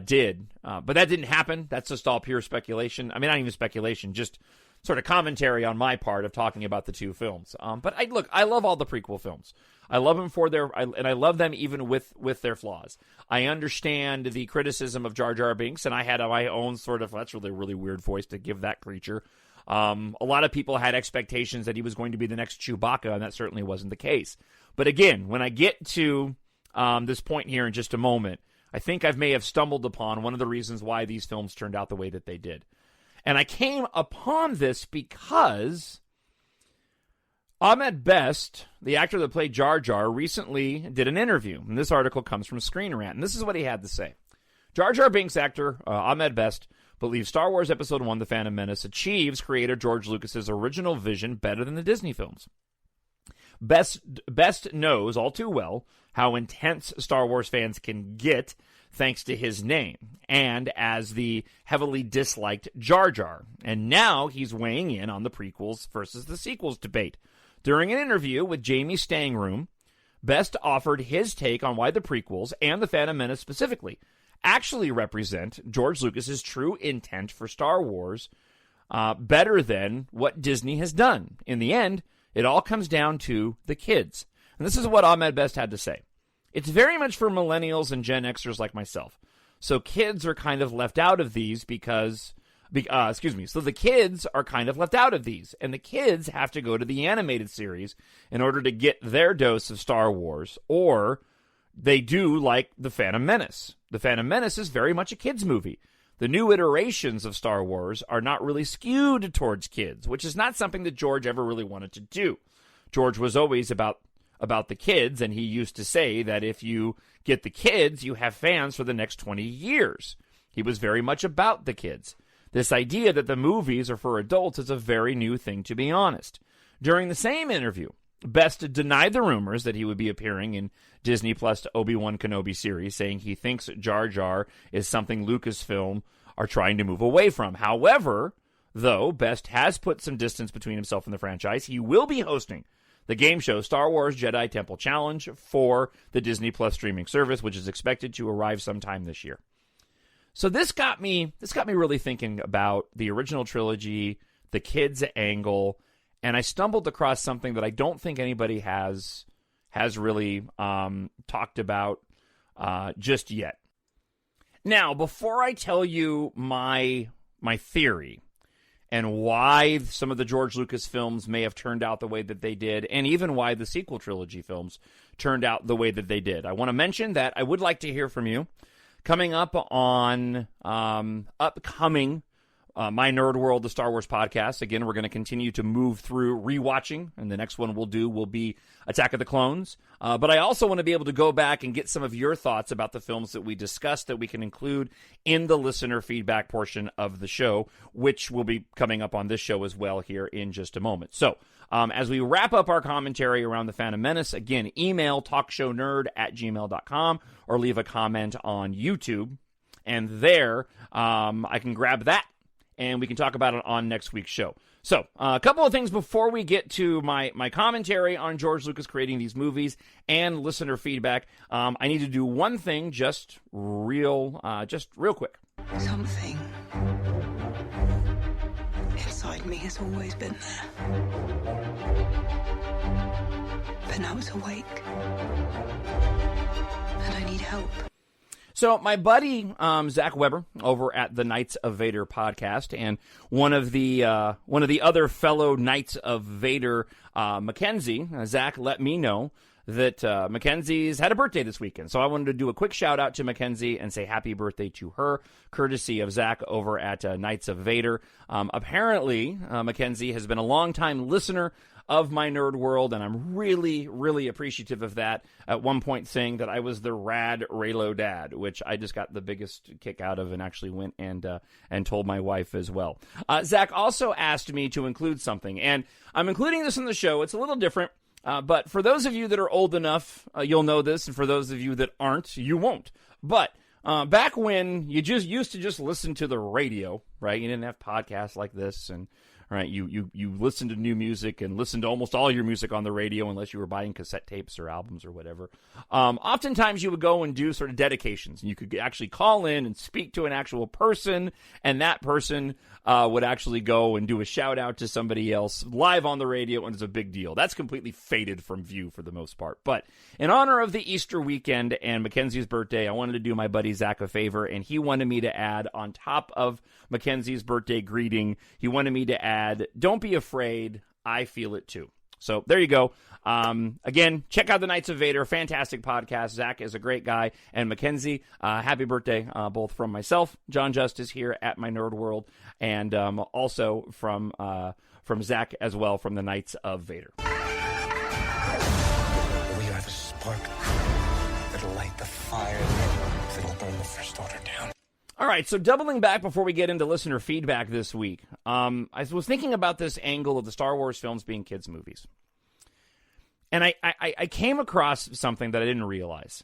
Speaker 1: did. But that didn't happen. That's just all pure speculation. I mean, not even speculation, just sort of commentary on my part of talking about the two films. But I love all the prequel films. I love them and I love them even with their flaws. I understand the criticism of Jar Jar Binks, and I had my own sort of, that's really a really weird voice to give that creature. A lot of people had expectations that he was going to be the next Chewbacca, and that certainly wasn't the case. But again, when I get to this point here in just a moment, I think I may have stumbled upon one of the reasons why these films turned out the way that they did. And I came upon this because Ahmed Best, the actor that played Jar Jar, recently did an interview. And this article comes from Screen Rant. And this is what he had to say. Jar Jar Binks actor Ahmed Best believes Star Wars Episode 1, The Phantom Menace, achieves creator George Lucas's original vision better than the Disney films. Best knows all too well how intense Star Wars fans can get thanks to his name, and as the heavily disliked Jar Jar. And now he's weighing in on the prequels versus the sequels debate. During an interview with Jamie Stangroom, Best offered his take on why the prequels, and The Phantom Menace specifically, actually represent George Lucas's true intent for Star Wars better than what Disney has done. In the end, it all comes down to the kids. And this is what Ahmed Best had to say. It's very much for millennials and Gen Xers like myself. So kids are kind of left out of these so the kids are kind of left out of these. And the kids have to go to the animated series in order to get their dose of Star Wars. Or they do like The Phantom Menace. The Phantom Menace is very much a kids movie. the new iterations of Star Wars are not really skewed towards kids, which is not something that George ever really wanted to do. George was always about the kids, and he used to say that if you get the kids, you have fans for the next 20 years. He was very much about the kids. This idea that the movies are for adults is a very new thing, to be honest. During the same interview, Best denied the rumors that he would be appearing in Disney Plus Obi-Wan Kenobi series, saying he thinks Jar Jar is something Lucasfilm are trying to move away from. However, though Best has put some distance between himself and the franchise, he will be hosting the game show Star Wars Jedi Temple Challenge for the Disney Plus streaming service, which is expected to arrive sometime this year. So this got me really thinking about the original trilogy, the kids angle, and I stumbled across something that I don't think anybody has really talked about just yet. Now, before I tell you my theory and why some of the George Lucas films may have turned out the way that they did, and even why the sequel trilogy films turned out the way that they did, I want to mention that I would like to hear from you. Coming up on upcoming My Nerd World, the Star Wars podcast. Again, we're going to continue to move through Rewatching, and the next one we'll do will be Attack of the Clones. But I also want to be able to go back and get some of your thoughts about the films that we discussed that we can include in the listener feedback portion of the show, which will be coming up on this show as well here in just a moment. So, as we wrap up our commentary around The Phantom Menace, again, email talkshownerd@gmail.com or leave a comment on YouTube. And there, I can grab that, and we can talk about it on next week's show. So, a couple of things before we get to my commentary on George Lucas creating these movies and listener feedback. I need to do one thing just real quick.
Speaker 5: Something inside me has always been there. But now it's awake. And I need help.
Speaker 1: So my buddy Zach Weber over at the Knights of Vader podcast, and one of the other fellow Knights of Vader, Mackenzie, Zach let me know that Mackenzie's had a birthday this weekend. So I wanted to do a quick shout out to Mackenzie and say happy birthday to her, courtesy of Zach over at Knights of Vader. Apparently, Mackenzie has been a longtime listener of My Nerd World, and I'm really, really appreciative of that. At one point saying that I was the rad Raylo dad, which I just got the biggest kick out of and actually went and told my wife as well. Zach also asked me to include something, and I'm including this in the show. It's a little different, but for those of you that are old enough, you'll know this, and for those of you that aren't, you won't. But back when you just used to just listen to the radio, right? You didn't have podcasts like this, and right, you listened to new music and listened to almost all your music on the radio unless you were buying cassette tapes or albums or whatever. Oftentimes you would go and do sort of dedications, and you could actually call in and speak to an actual person, and that person would actually go and do a shout out to somebody else live on the radio, and it's a big deal. That's completely faded from view for the most part. But in honor of the Easter weekend and Mackenzie's birthday, I wanted to do my buddy Zach a favor, and he wanted me to add on top of Mackenzie's birthday greeting, he wanted me to add, "Don't be afraid, I feel it too." So there you go. Again, check out the Knights of Vader. Fantastic podcast. Zach is a great guy. And Mackenzie, happy birthday, both from myself, Jon Justice, here at My Nerd World, and also from Zach as well, from the Knights of Vader.
Speaker 3: We are the spark that'll light the fire that'll burn the First Order down.
Speaker 1: All right, so doubling back before we get into listener feedback this week, I was thinking about this angle of the Star Wars films being kids' movies. And I came across something that I didn't realize.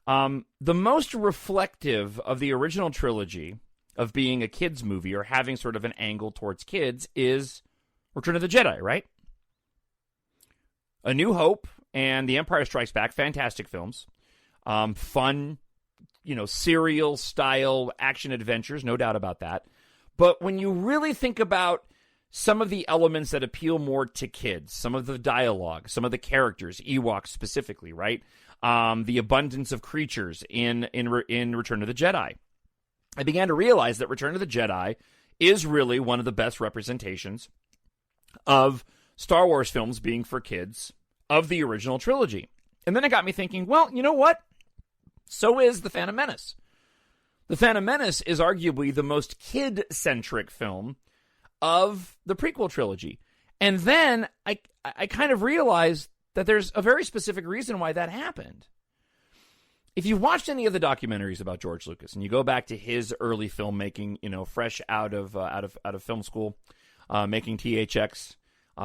Speaker 1: The most reflective of the original trilogy of being a kids' movie or having sort of an angle towards kids is Return of the Jedi, right? A New Hope and The Empire Strikes Back, fantastic films. Fun, serial-style action adventures, no doubt about that. But when you really think about some of the elements that appeal more to kids, some of the dialogue, some of the characters, Ewoks specifically, right? The abundance of creatures in Return of the Jedi, I began to realize that Return of the Jedi is really one of the best representations of Star Wars films being for kids of the original trilogy. And then it got me thinking, well, you know what? So is The Phantom Menace. The Phantom Menace is arguably the most kid-centric film of the prequel trilogy. And then I kind of realized that there's a very specific reason why that happened. If you've watched any of the documentaries about George Lucas and you go back to his early filmmaking, fresh out of film school, making THX,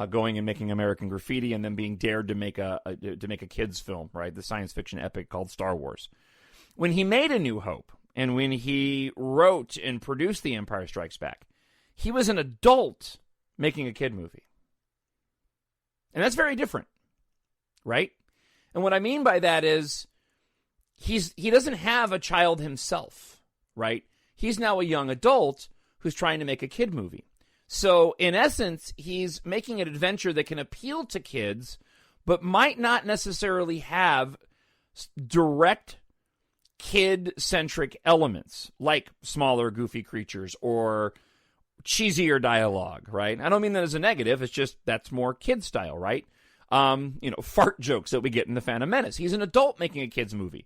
Speaker 1: going and making American Graffiti, and then being dared to make a kids film, right? The science fiction epic called Star Wars. When he made A New Hope and when he wrote and produced The Empire Strikes Back, he was an adult making a kid movie. And that's very different, right? And what I mean by that is he doesn't have a child himself, right? He's now a young adult who's trying to make a kid movie. So, in essence, he's making an adventure that can appeal to kids, but might not necessarily have direct kid-centric elements, like smaller, goofy creatures or cheesier dialogue, right? I don't mean that as a negative. It's just that's more kid style, right? Fart jokes that we get in The Phantom Menace. He's an adult making a kid's movie.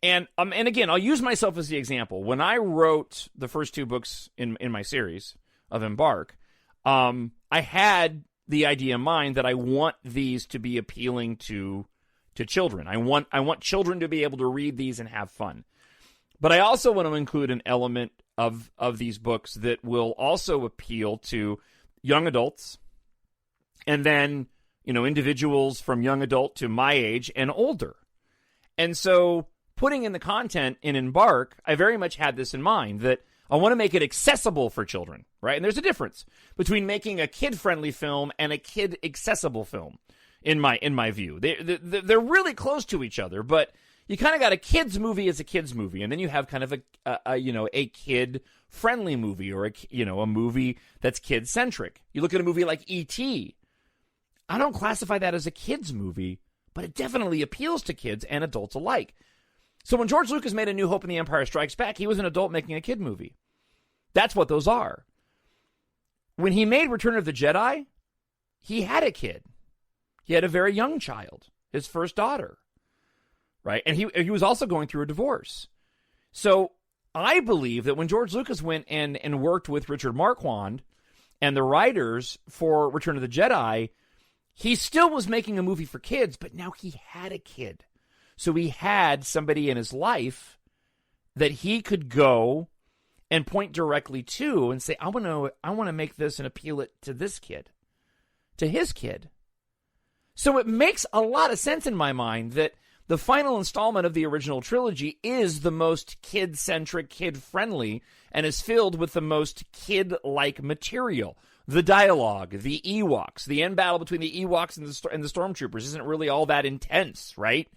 Speaker 1: And again, I'll use myself as the example. When I wrote the first two books in my series of EMBARK, I had the idea in mind that I want these to be appealing to children. I want children to be able to read these and have fun. But I also want to include an element of these books that will also appeal to young adults, and then individuals from young adult to my age and older. And so putting in the content in EMBARK, I very much had this in mind, that I want to make it accessible for children, right? And there's a difference between making a kid-friendly film and a kid-accessible film, in my view. They're really close to each other, but you kind of got a kid's movie as a kid's movie, and then you have kind of a kid-friendly movie, or a movie that's kid-centric. You look at a movie like E.T. I don't classify that as a kid's movie, but it definitely appeals to kids and adults alike. So when George Lucas made A New Hope and The Empire Strikes Back, he was an adult making a kid movie. That's what those are. When he made Return of the Jedi, he had a kid. He had a very young child, his first daughter, right? And he was also going through a divorce. So I believe that when George Lucas went and worked with Richard Marquand and the writers for Return of the Jedi, he still was making a movie for kids, but now he had a kid. So he had somebody in his life that he could go and point directly to and say, I want to make this and appeal it to this kid, to his kid. So it makes a lot of sense in my mind that the final installment of the original trilogy is the most kid-centric, kid-friendly, and is filled with the most kid-like material. The dialogue, the Ewoks, the end battle between the Ewoks and the Stormtroopers isn't really all that intense, right?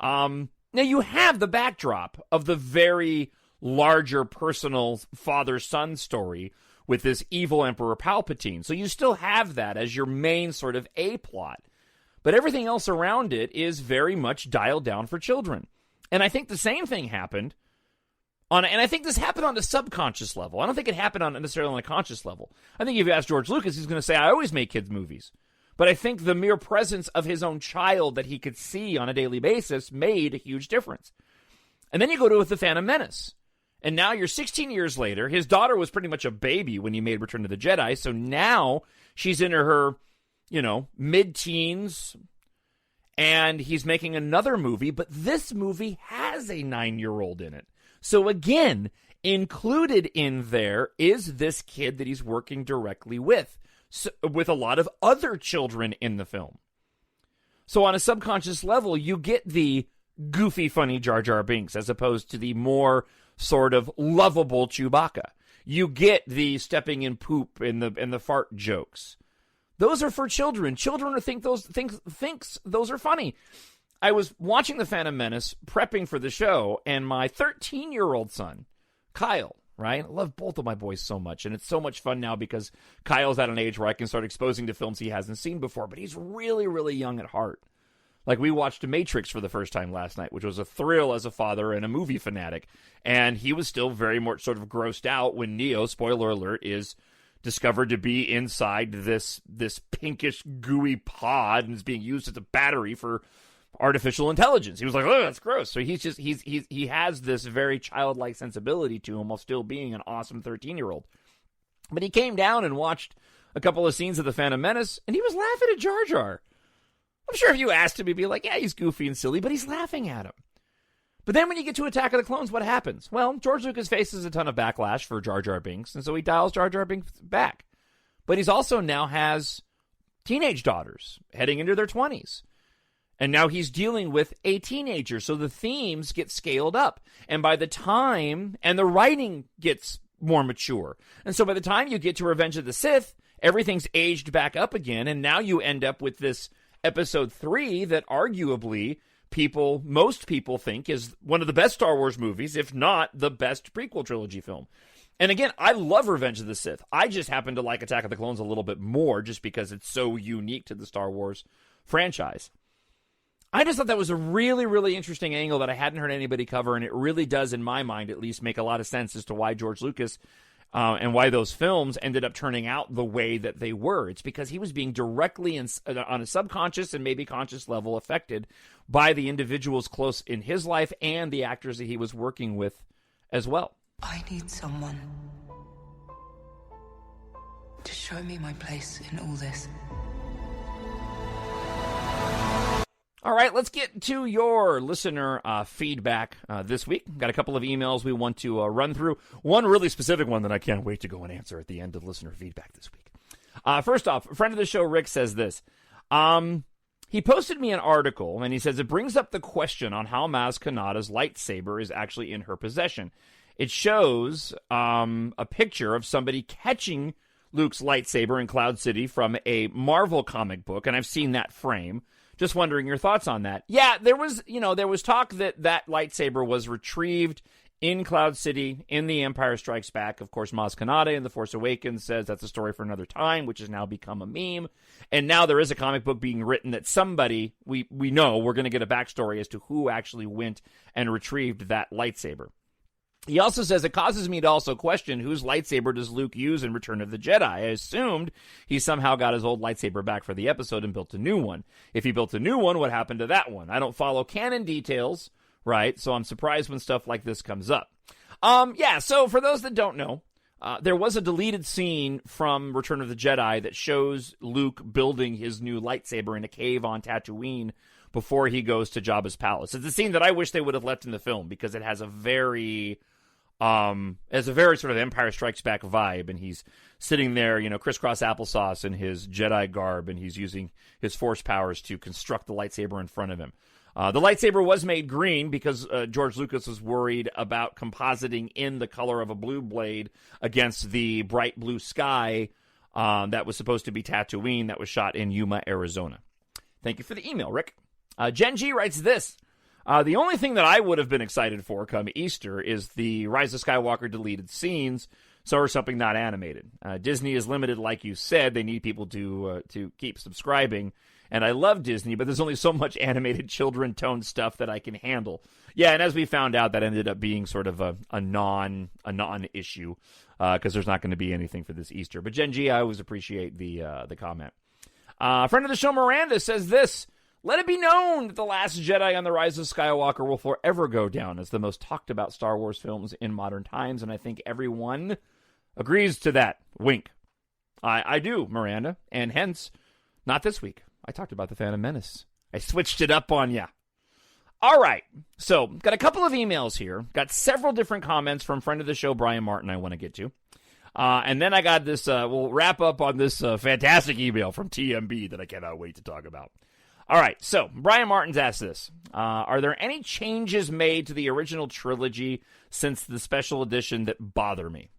Speaker 1: Now you have the backdrop of the very larger personal father-son story with this evil Emperor Palpatine. So you still have that as your main sort of A-plot. But everything else around it is very much dialed down for children. And I think the same thing happened and I think this happened on a subconscious level. I don't think it happened necessarily on a conscious level. I think if you ask George Lucas, he's going to say, I always make kids' movies. But I think the mere presence of his own child that he could see on a daily basis made a huge difference. And then you go to The Phantom Menace. And now you're 16 years later. His daughter was pretty much a baby when he made Return of the Jedi. So now she's in her, mid-teens. And he's making another movie. But this movie has a 9-year-old in it. So again, included in there is this kid that he's working directly with a lot of other children in the film. So on a subconscious level, you get the goofy, funny Jar Jar Binks as opposed to the more sort of lovable Chewbacca. You get the stepping in poop and the fart jokes. Those are for children. Children think those are funny. I was watching The Phantom Menace, prepping for the show, and my 13-year-old son, Kyle, right? I love both of my boys so much, and it's so much fun now because Kyle's at an age where I can start exposing to films he hasn't seen before, but he's really, really young at heart. Like, we watched Matrix for the first time last night, which was a thrill as a father and a movie fanatic, and he was still very much sort of grossed out when Neo, spoiler alert, is discovered to be inside this pinkish, gooey pod and is being used as a battery for artificial intelligence. He was like, oh, that's gross. So he has this very childlike sensibility to him while still being an awesome 13-year-old. But he came down and watched a couple of scenes of The Phantom Menace, and he was laughing at Jar Jar. I'm sure if you asked him, he'd be like, yeah, he's goofy and silly, but he's laughing at him. But then when you get to Attack of the Clones, what happens? Well, George Lucas faces a ton of backlash for Jar Jar Binks, and so he dials Jar Jar Binks back. But he's also now has teenage daughters heading into their 20s. And now he's dealing with a teenager, so the themes get scaled up. And by the time, and the writing gets more mature. And so by the time you get to Revenge of the Sith, everything's aged back up again, and now you end up with this Episode 3 that arguably most people think is one of the best Star Wars movies, if not the best prequel trilogy film. And again, I love Revenge of the Sith. I just happen to like Attack of the Clones a little bit more just because it's so unique to the Star Wars franchise. I just thought that was a really, really interesting angle that I hadn't heard anybody cover, and it really does, in my mind at least, make a lot of sense as to why George Lucas and why those films ended up turning out the way that they were. It's because he was being directly on a subconscious and maybe conscious level affected by the individuals close in his life and the actors that he was working with as well.
Speaker 5: I need someone to show me my place in all this.
Speaker 1: All right, let's get to your listener feedback this week. Got a couple of emails we want to run through. One really specific one that I can't wait to go and answer at the end of listener feedback this week. First off, a friend of the show, Rick, says this. He posted me an article, and he says it brings up the question on how Maz Kanata's lightsaber is actually in her possession. It shows a picture of somebody catching Luke's lightsaber in Cloud City from a Marvel comic book, and I've seen that frame. Just wondering your thoughts on that. Yeah, there was talk that lightsaber was retrieved in Cloud City in The Empire Strikes Back. Of course, Maz Kanata in The Force Awakens says that's a story for another time, which has now become a meme. And now there is a comic book being written that somebody, we know, we're going to get a backstory as to who actually went and retrieved that lightsaber. He also says, it causes me to also question whose lightsaber does Luke use in Return of the Jedi. I assumed he somehow got his old lightsaber back for the episode and built a new one. If he built a new one, what happened to that one? I don't follow canon details, right? So I'm surprised when stuff like this comes up. So for those that don't know, there was a deleted scene from Return of the Jedi that shows Luke building his new lightsaber in a cave on Tatooine before he goes to Jabba's palace. It's a scene that I wish they would have left in the film because it has a very sort of Empire Strikes Back vibe, and he's sitting there, crisscross applesauce in his Jedi garb, and he's using his force powers to construct the lightsaber in front of him. The lightsaber was made green because George Lucas was worried about compositing in the color of a blue blade against the bright blue sky that was supposed to be Tatooine that was shot in Yuma, Arizona. Thank you for the email, Rick. Jen G writes this. The only thing that I would have been excited for come Easter is the Rise of Skywalker deleted scenes, or something not animated. Disney is limited, like you said. They need people to keep subscribing. And I love Disney, but there's only so much animated children-toned stuff that I can handle. Yeah, and as we found out, that ended up being sort of a non-issue because there's not going to be anything for this Easter. But Jen G, I always appreciate the comment. Friend of the show, Miranda, says this. Let it be known that The Last Jedi and The Rise of Skywalker will forever go down as the most talked about Star Wars films in modern times, and I think everyone agrees to that. Wink. I do, Miranda, and hence, not this week. I talked about The Phantom Menace. I switched it up on ya. All right, so got a couple of emails here. Got several different comments from friend of the show, Brian Martin, I want to get to. And then I got this, we'll wrap up on this fantastic email from TMB that I cannot wait to talk about. All right, so Brian Martin's asked this. Are there any changes made to the original trilogy since the special edition that bother me?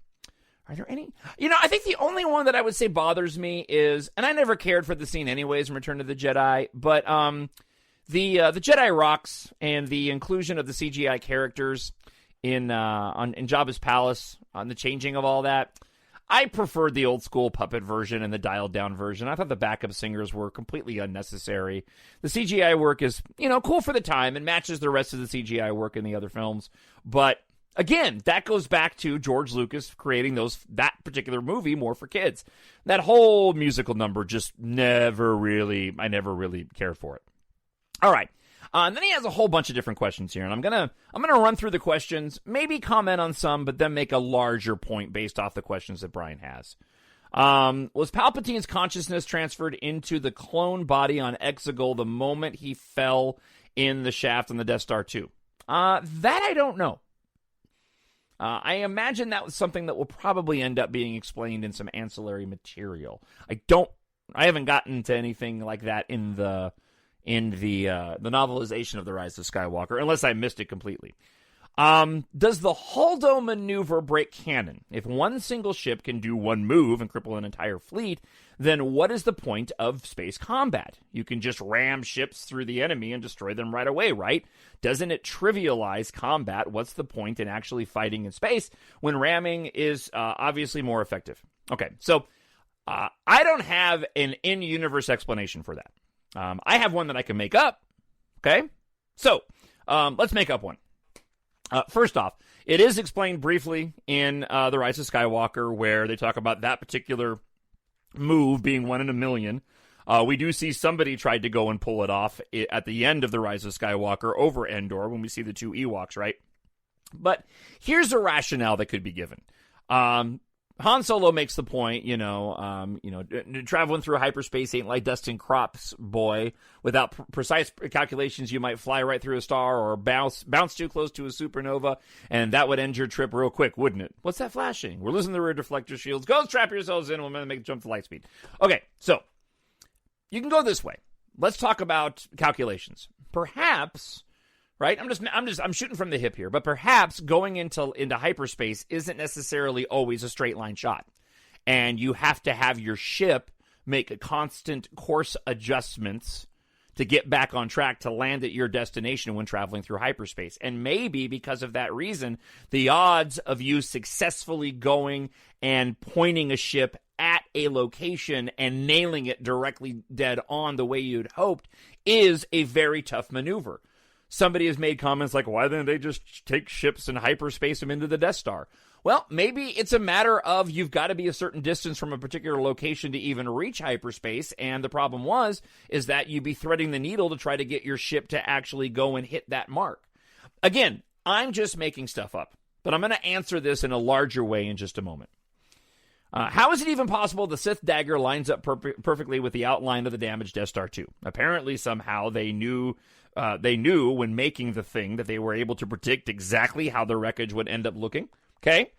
Speaker 1: Are there any? I think the only one that I would say bothers me is, and I never cared for the scene anyways in Return of the Jedi, but the Jedi rocks and the inclusion of the CGI characters in Jabba's palace, on the changing of all that. I preferred the old school puppet version and the dialed down version. I thought the backup singers were completely unnecessary. The CGI work is, cool for the time and matches the rest of the CGI work in the other films. But again, that goes back to George Lucas creating that particular movie more for kids. That whole musical number just I never really cared for it. All right. And then he has a whole bunch of different questions here, and I'm gonna run through the questions, maybe comment on some, but then make a larger point based off the questions that Brian has. Was Palpatine's consciousness transferred into the clone body on Exegol the moment he fell in the shaft on the Death Star 2? That I don't know. I imagine that was something that will probably end up being explained in some ancillary material. I haven't gotten to anything like that in the novelization of The Rise of Skywalker, unless I missed it completely. Does the Holdo maneuver break canon? If one single ship can do one move and cripple an entire fleet, then what is the point of space combat? You can just ram ships through the enemy and destroy them right away, right? Doesn't it trivialize combat? What's the point in actually fighting in space when ramming is obviously more effective? Okay, so I don't have an in-universe explanation for that. I have one that I can make up, okay? So, let's make up one. First off, it is explained briefly in The Rise of Skywalker, where they talk about that particular move being 1 in a million. We do see somebody tried to go and pull it off at the end of The Rise of Skywalker over Endor when we see the 2 Ewoks, right? But here's a rationale that could be given. Han Solo makes the point, traveling through hyperspace ain't like dusting crops, boy. Without precise calculations, you might fly right through a star or bounce too close to a supernova, and that would end your trip real quick, wouldn't it? What's that flashing? We're losing the rear deflector shields. Go strap yourselves in. We're going to make a jump to light speed. Okay, so you can go this way. Let's talk about calculations. Perhaps, right? I'm shooting from the hip here, but perhaps going into hyperspace isn't necessarily always a straight line shot. And you have to have your ship make a constant course adjustments to get back on track to land at your destination when traveling through hyperspace. And maybe because of that reason, the odds of you successfully going and pointing a ship at a location and nailing it directly dead on the way you'd hoped is a very tough maneuver. Somebody has made comments like, why didn't they just take ships and hyperspace them into the Death Star? Well, maybe it's a matter of you've got to be a certain distance from a particular location to even reach hyperspace, and the problem is that you'd be threading the needle to try to get your ship to actually go and hit that mark. Again, I'm just making stuff up, but I'm going to answer this in a larger way in just a moment. How is it even possible the Sith dagger lines up perfectly with the outline of the damaged Death Star 2? Apparently, somehow, they knew when making the thing that they were able to predict exactly how the wreckage would end up looking. Okay,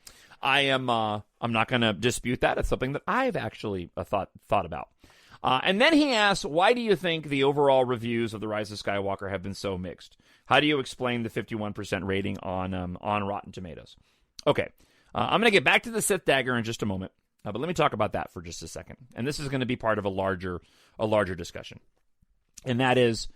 Speaker 1: I'm not going to dispute that. It's something that I've actually thought about. And then he asks, why do you think the overall reviews of The Rise of Skywalker have been so mixed? How do you explain the 51% rating on Rotten Tomatoes? Okay, I'm going to get back to the Sith dagger in just a moment, but let me talk about that for just a second. And this is going to be part of a larger discussion, and that is,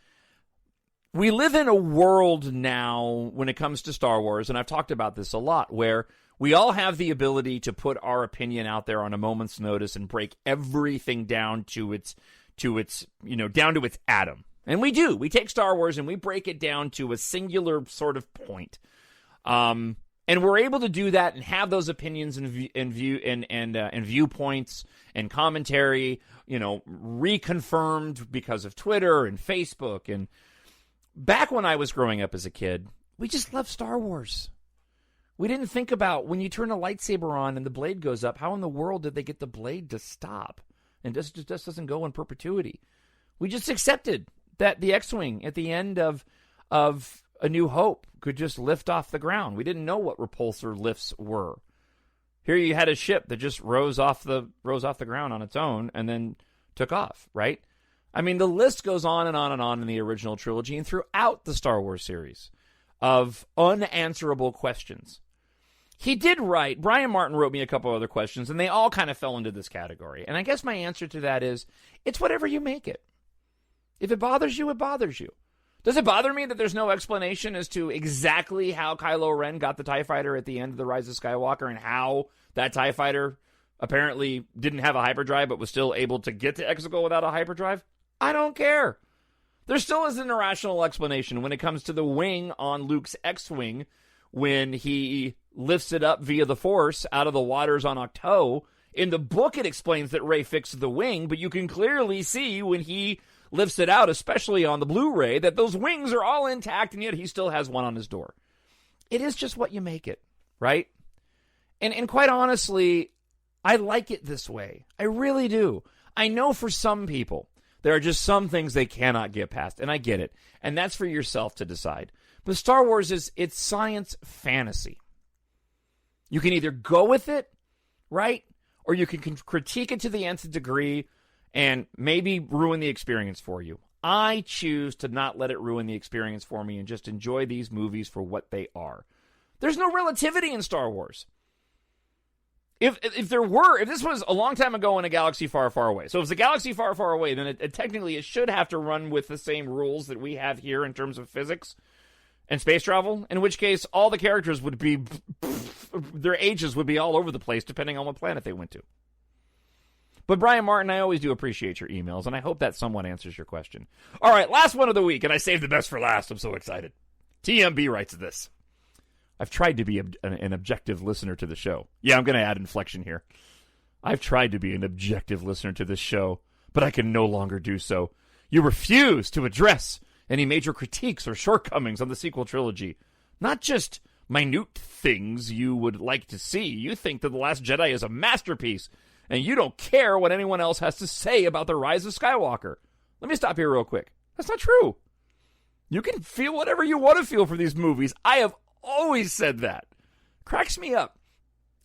Speaker 1: we live in a world now when it comes to Star Wars, and I've talked about this a lot, where we all have the ability to put our opinion out there on a moment's notice and break everything down to its atom. And we do. We take Star Wars and we break it down to a singular sort of point. And we're able to do that and have those opinions and viewpoints and commentary, reconfirmed because of Twitter and Facebook. And back when I was growing up as a kid, we just loved Star Wars. We didn't think about when you turn a lightsaber on and the blade goes up, how in the world did they get the blade to stop? And just doesn't go in perpetuity. We just accepted that the X-Wing at the end of A New Hope could just lift off the ground. We didn't know what repulsor lifts were. Here you had a ship that just rose off the ground on its own and then took off, right? I mean, the list goes on and on and on in the original trilogy and throughout the Star Wars series of unanswerable questions. He did write, Brian Martin wrote me a couple other questions, and they all kind of fell into this category. And I guess my answer to that is, it's whatever you make it. If it bothers you, it bothers you. Does it bother me that there's no explanation as to exactly how Kylo Ren got the TIE Fighter at the end of The Rise of Skywalker and how that TIE Fighter apparently didn't have a hyperdrive but was still able to get to Exegol without a hyperdrive? I don't care. There still isn't a rational explanation when it comes to the wing on Luke's X-Wing when he lifts it up via the Force out of the waters on Ahch-To. In the book, it explains that Rey fixed the wing, but you can clearly see when he lifts it out, especially on the Blu-ray, that those wings are all intact, and yet he still has one on his door. It is just what you make it, right? And quite honestly, I like it this way. I really do. I know for some people, there are just some things they cannot get past, and I get it. And that's for yourself to decide. But Star Wars it's science fantasy. You can either go with it, right? Or you can critique it to the nth degree and maybe ruin the experience for you. I choose to not let it ruin the experience for me and just enjoy these movies for what they are. There's no relativity in Star Wars. If this was a long time ago in a galaxy far, far away, so if it's a galaxy far, far away, then technically it should have to run with the same rules that we have here in terms of physics and space travel, in which case all the characters would be, their ages would be all over the place depending on what planet they went to. But Brian Martin, I always do appreciate your emails, and I hope that somewhat answers your question. All right, last one of the week, and I saved the best for last. I'm so excited. TMB writes this. I've tried to be an objective listener to the show. Yeah, I'm going to add inflection here. I've tried to be an objective listener to this show, but I can no longer do so. You refuse to address any major critiques or shortcomings on the sequel trilogy. Not just minute things you would like to see. You think that The Last Jedi is a masterpiece, and you don't care what anyone else has to say about The Rise of Skywalker. Let me stop here real quick. That's not true. You can feel whatever you want to feel for these movies. I have always said that. Cracks me up.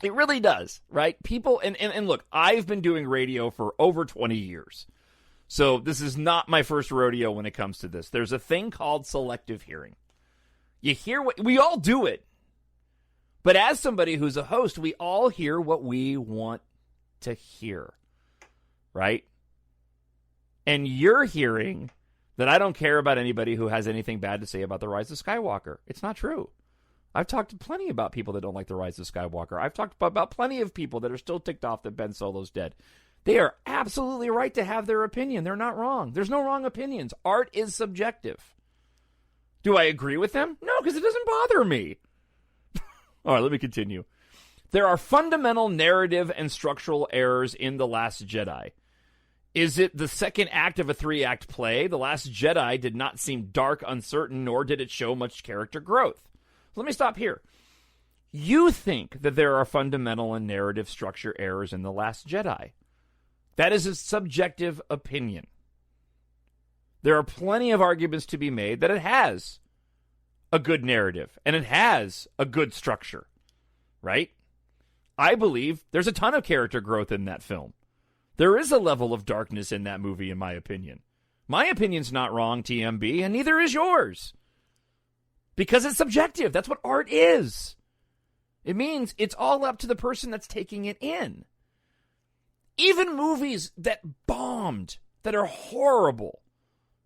Speaker 1: It really does, right? People, and look, I've been doing radio for over 20 years. So this is not my first rodeo when it comes to this. There's a thing called selective hearing. You hear what, we all do it. But as somebody who's a host, we all hear what we want to hear, right? And you're hearing that I don't care about anybody who has anything bad to say about The Rise of Skywalker. It's not true. I've talked to plenty about people that don't like The Rise of Skywalker. I've talked about plenty of people that are still ticked off that Ben Solo's dead. They are absolutely right to have their opinion. They're not wrong. There's no wrong opinions. Art is subjective. Do I agree with them? No, because it doesn't bother me. All right, let me continue. There are fundamental narrative and structural errors in The Last Jedi. Is it the second act of a 3-act play? The Last Jedi did not seem dark, uncertain, nor did it show much character growth. Let me stop here. You think that there are fundamental and narrative structure errors in The Last Jedi. That is a subjective opinion. There are plenty of arguments to be made that it has a good narrative and it has a good structure, right? I believe there's a ton of character growth in that film. There is a level of darkness in that movie, in my opinion. My opinion's not wrong, TMB, and neither is yours. Because it's subjective. That's what art is. It means it's all up to the person that's taking it in. Even movies that bombed, that are horrible,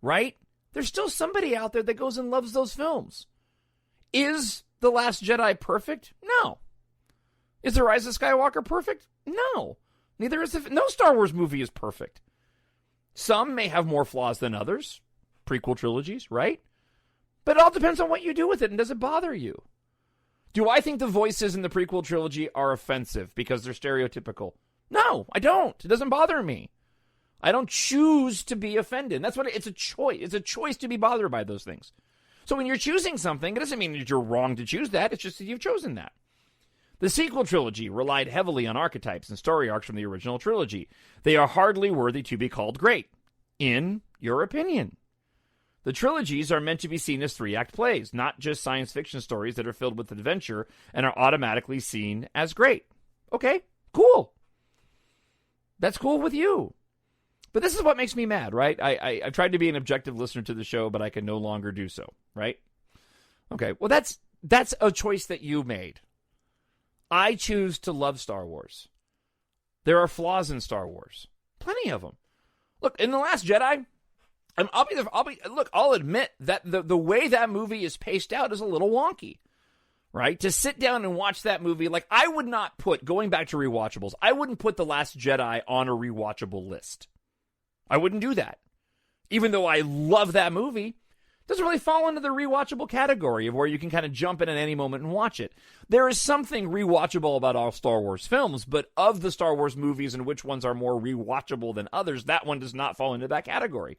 Speaker 1: right? There's still somebody out there that goes and loves those films. Is The Last Jedi perfect? No. Is The Rise of Skywalker perfect? No. Neither is no Star Wars movie is perfect. Some may have more flaws than others. Prequel trilogies, right? But it all depends on what you do with it, and does it bother you? Do I think the voices in the prequel trilogy are offensive because they're stereotypical? No, I don't. It doesn't bother me. I don't choose to be offended. That's what it's a choice. It's a choice to be bothered by those things. So when you're choosing something, it doesn't mean that you're wrong to choose that. It's just that you've chosen that. The sequel trilogy relied heavily on archetypes and story arcs from the original trilogy. They are hardly worthy to be called great, in your opinion. The trilogies are meant to be seen as 3-act plays, not just science fiction stories that are filled with adventure and are automatically seen as great. Okay, cool. That's cool with you. But this is what makes me mad, right? I've tried to be an objective listener to the show, but I can no longer do so, right? Okay, well, that's a choice that you made. I choose to love Star Wars. There are flaws in Star Wars. Plenty of them. Look, in The Last Jedi, I'll admit that the way that movie is paced out is a little wonky, right? To sit down and watch that movie, like I would not put, going back to rewatchables, I wouldn't put The Last Jedi on a rewatchable list. I wouldn't do that. Even though I love that movie, it doesn't really fall into the rewatchable category of where you can kind of jump in at any moment and watch it. There is something rewatchable about all Star Wars films, but of the Star Wars movies and which ones are more rewatchable than others, that one does not fall into that category.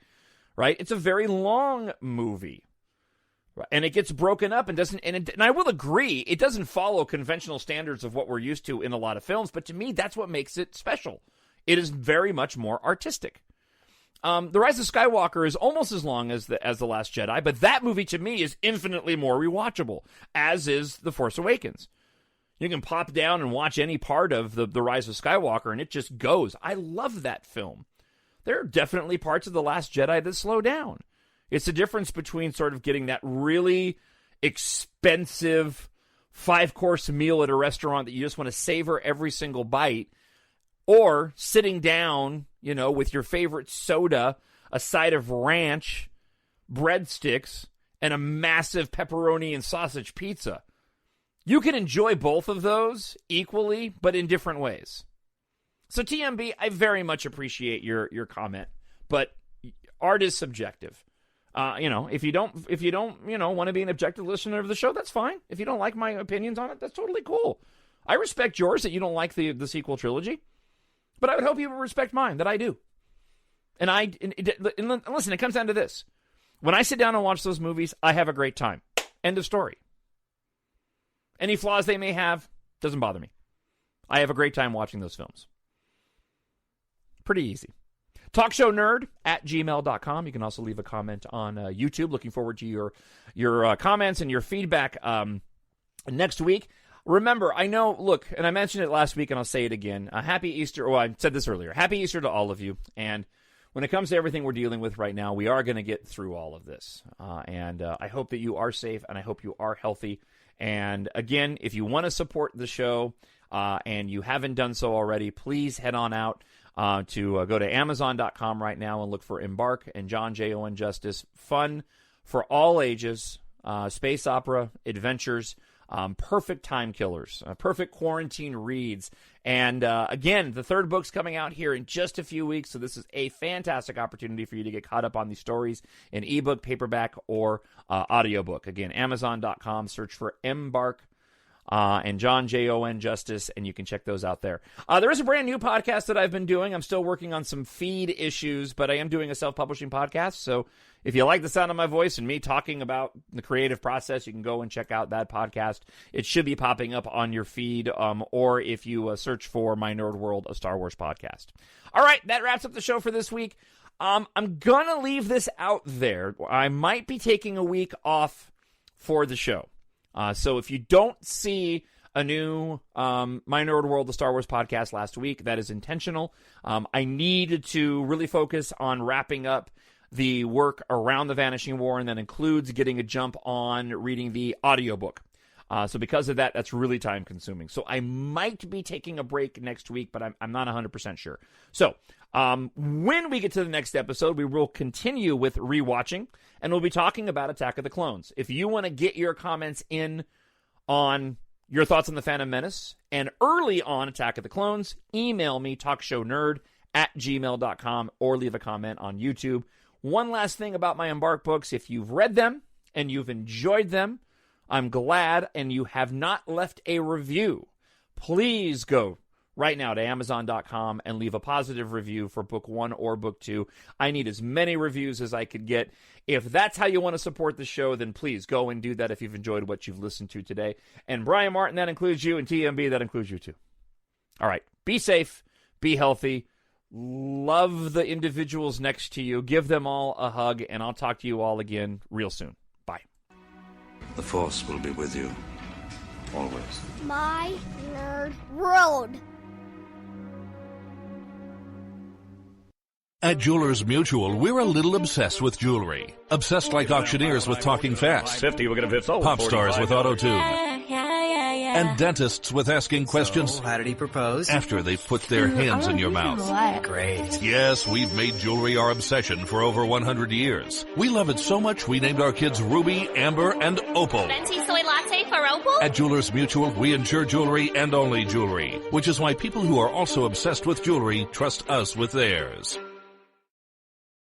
Speaker 1: right? It's a very long movie. And it gets broken up and doesn't, and I will agree, it doesn't follow conventional standards of what we're used to in a lot of films, but to me, that's what makes it special. It is very much more artistic. The Rise of Skywalker is almost as long as The Last Jedi, but that movie to me is infinitely more rewatchable, as is The Force Awakens. You can pop down and watch any part of the Rise of Skywalker, and it just goes. I love that film. There are definitely parts of The Last Jedi that slow down. It's the difference between sort of getting that really expensive 5-course meal at a restaurant that you just want to savor every single bite, or sitting down, with your favorite soda, a side of ranch, breadsticks, and a massive pepperoni and sausage pizza. You can enjoy both of those equally, but in different ways. So TMB, I very much appreciate your comment, but art is subjective. If you don't, want to be an objective listener of the show, that's fine. If you don't like my opinions on it, that's totally cool. I respect yours that you don't like the sequel trilogy, but I would hope you would respect mine that I do. And listen, it comes down to this. When I sit down and watch those movies, I have a great time. End of story. Any flaws they may have, doesn't bother me. I have a great time watching those films. Pretty easy. TalkShowNerd at gmail.com. You can also leave a comment on YouTube. Looking forward to your comments and your feedback next week. Remember, I know, look, and I mentioned it last week and I'll say it again. Happy Easter. Well, I said this earlier. Happy Easter to all of you. And when it comes to everything we're dealing with right now, we are going to get through all of this. And I hope that you are safe and I hope you are healthy. And again, if you want to support the show and you haven't done so already, please head on out to go to Amazon.com right now and look for EMBARK and Jon Justice. Fun for all ages, space opera, adventures, perfect time killers, perfect quarantine reads. And again, the third book's coming out here in just a few weeks, so this is a fantastic opportunity for you to get caught up on these stories in ebook, paperback, or audiobook. Again, Amazon.com, search for EMBARK and Jon Justice, and you can check those out there. There is a brand new podcast that I've been doing. I'm still working on some feed issues, but I am doing a self-publishing podcast, so if you like the sound of my voice and me talking about the creative process, you can go and check out that podcast. It should be popping up on your feed, or if you search for My Nerd World, a Star Wars podcast. All right, that wraps up the show for this week. I'm going to leave this out there. I might be taking a week off for the show. So if you don't see a new My Nerd World, the Star Wars podcast last week, that is intentional. I need to really focus on wrapping up the work around the Vanishing War, and that includes getting a jump on reading the audiobook. So because of that, that's really time-consuming. So I might be taking a break next week, but I'm not 100% sure. So when we get to the next episode, we will continue with Rewatching, and we'll be talking about Attack of the Clones. If you want to get your comments in on your thoughts on The Phantom Menace and early on Attack of the Clones, email me, talkshownerd@gmail.com, or leave a comment on YouTube. One last thing about my EMBARK books. If you've read them and you've enjoyed them, I'm glad, and you have not left a review, please go right now to Amazon.com and leave a positive review for book 1 or book 2. I need as many reviews as I could get. If that's how you want to support the show, then please go and do that if you've enjoyed what you've listened to today. And Brian Martin, that includes you, and TMB, that includes you too. All right, be safe, be healthy, love the individuals next to you, give them all a hug, and I'll talk to you all again real soon. Bye.
Speaker 3: The Force will be with you, always.
Speaker 6: My Nerd World.
Speaker 7: At Jewelers Mutual, we're a little obsessed with jewelry. Obsessed like auctioneers with talking fast.
Speaker 8: 50, we're going to fit.
Speaker 7: Pop stars with auto-tune. And dentists with asking questions.
Speaker 9: So, how did he propose?
Speaker 7: After they've put their hands in your mouth.
Speaker 9: Great.
Speaker 7: Yes, we've made jewelry our obsession for over 100 years. We love it so much we named our kids Ruby, Amber, and Opal.
Speaker 10: Venti soy latte for Opal?
Speaker 7: At Jewelers Mutual, we insure jewelry and only jewelry, which is why people who are also obsessed with jewelry trust us with theirs.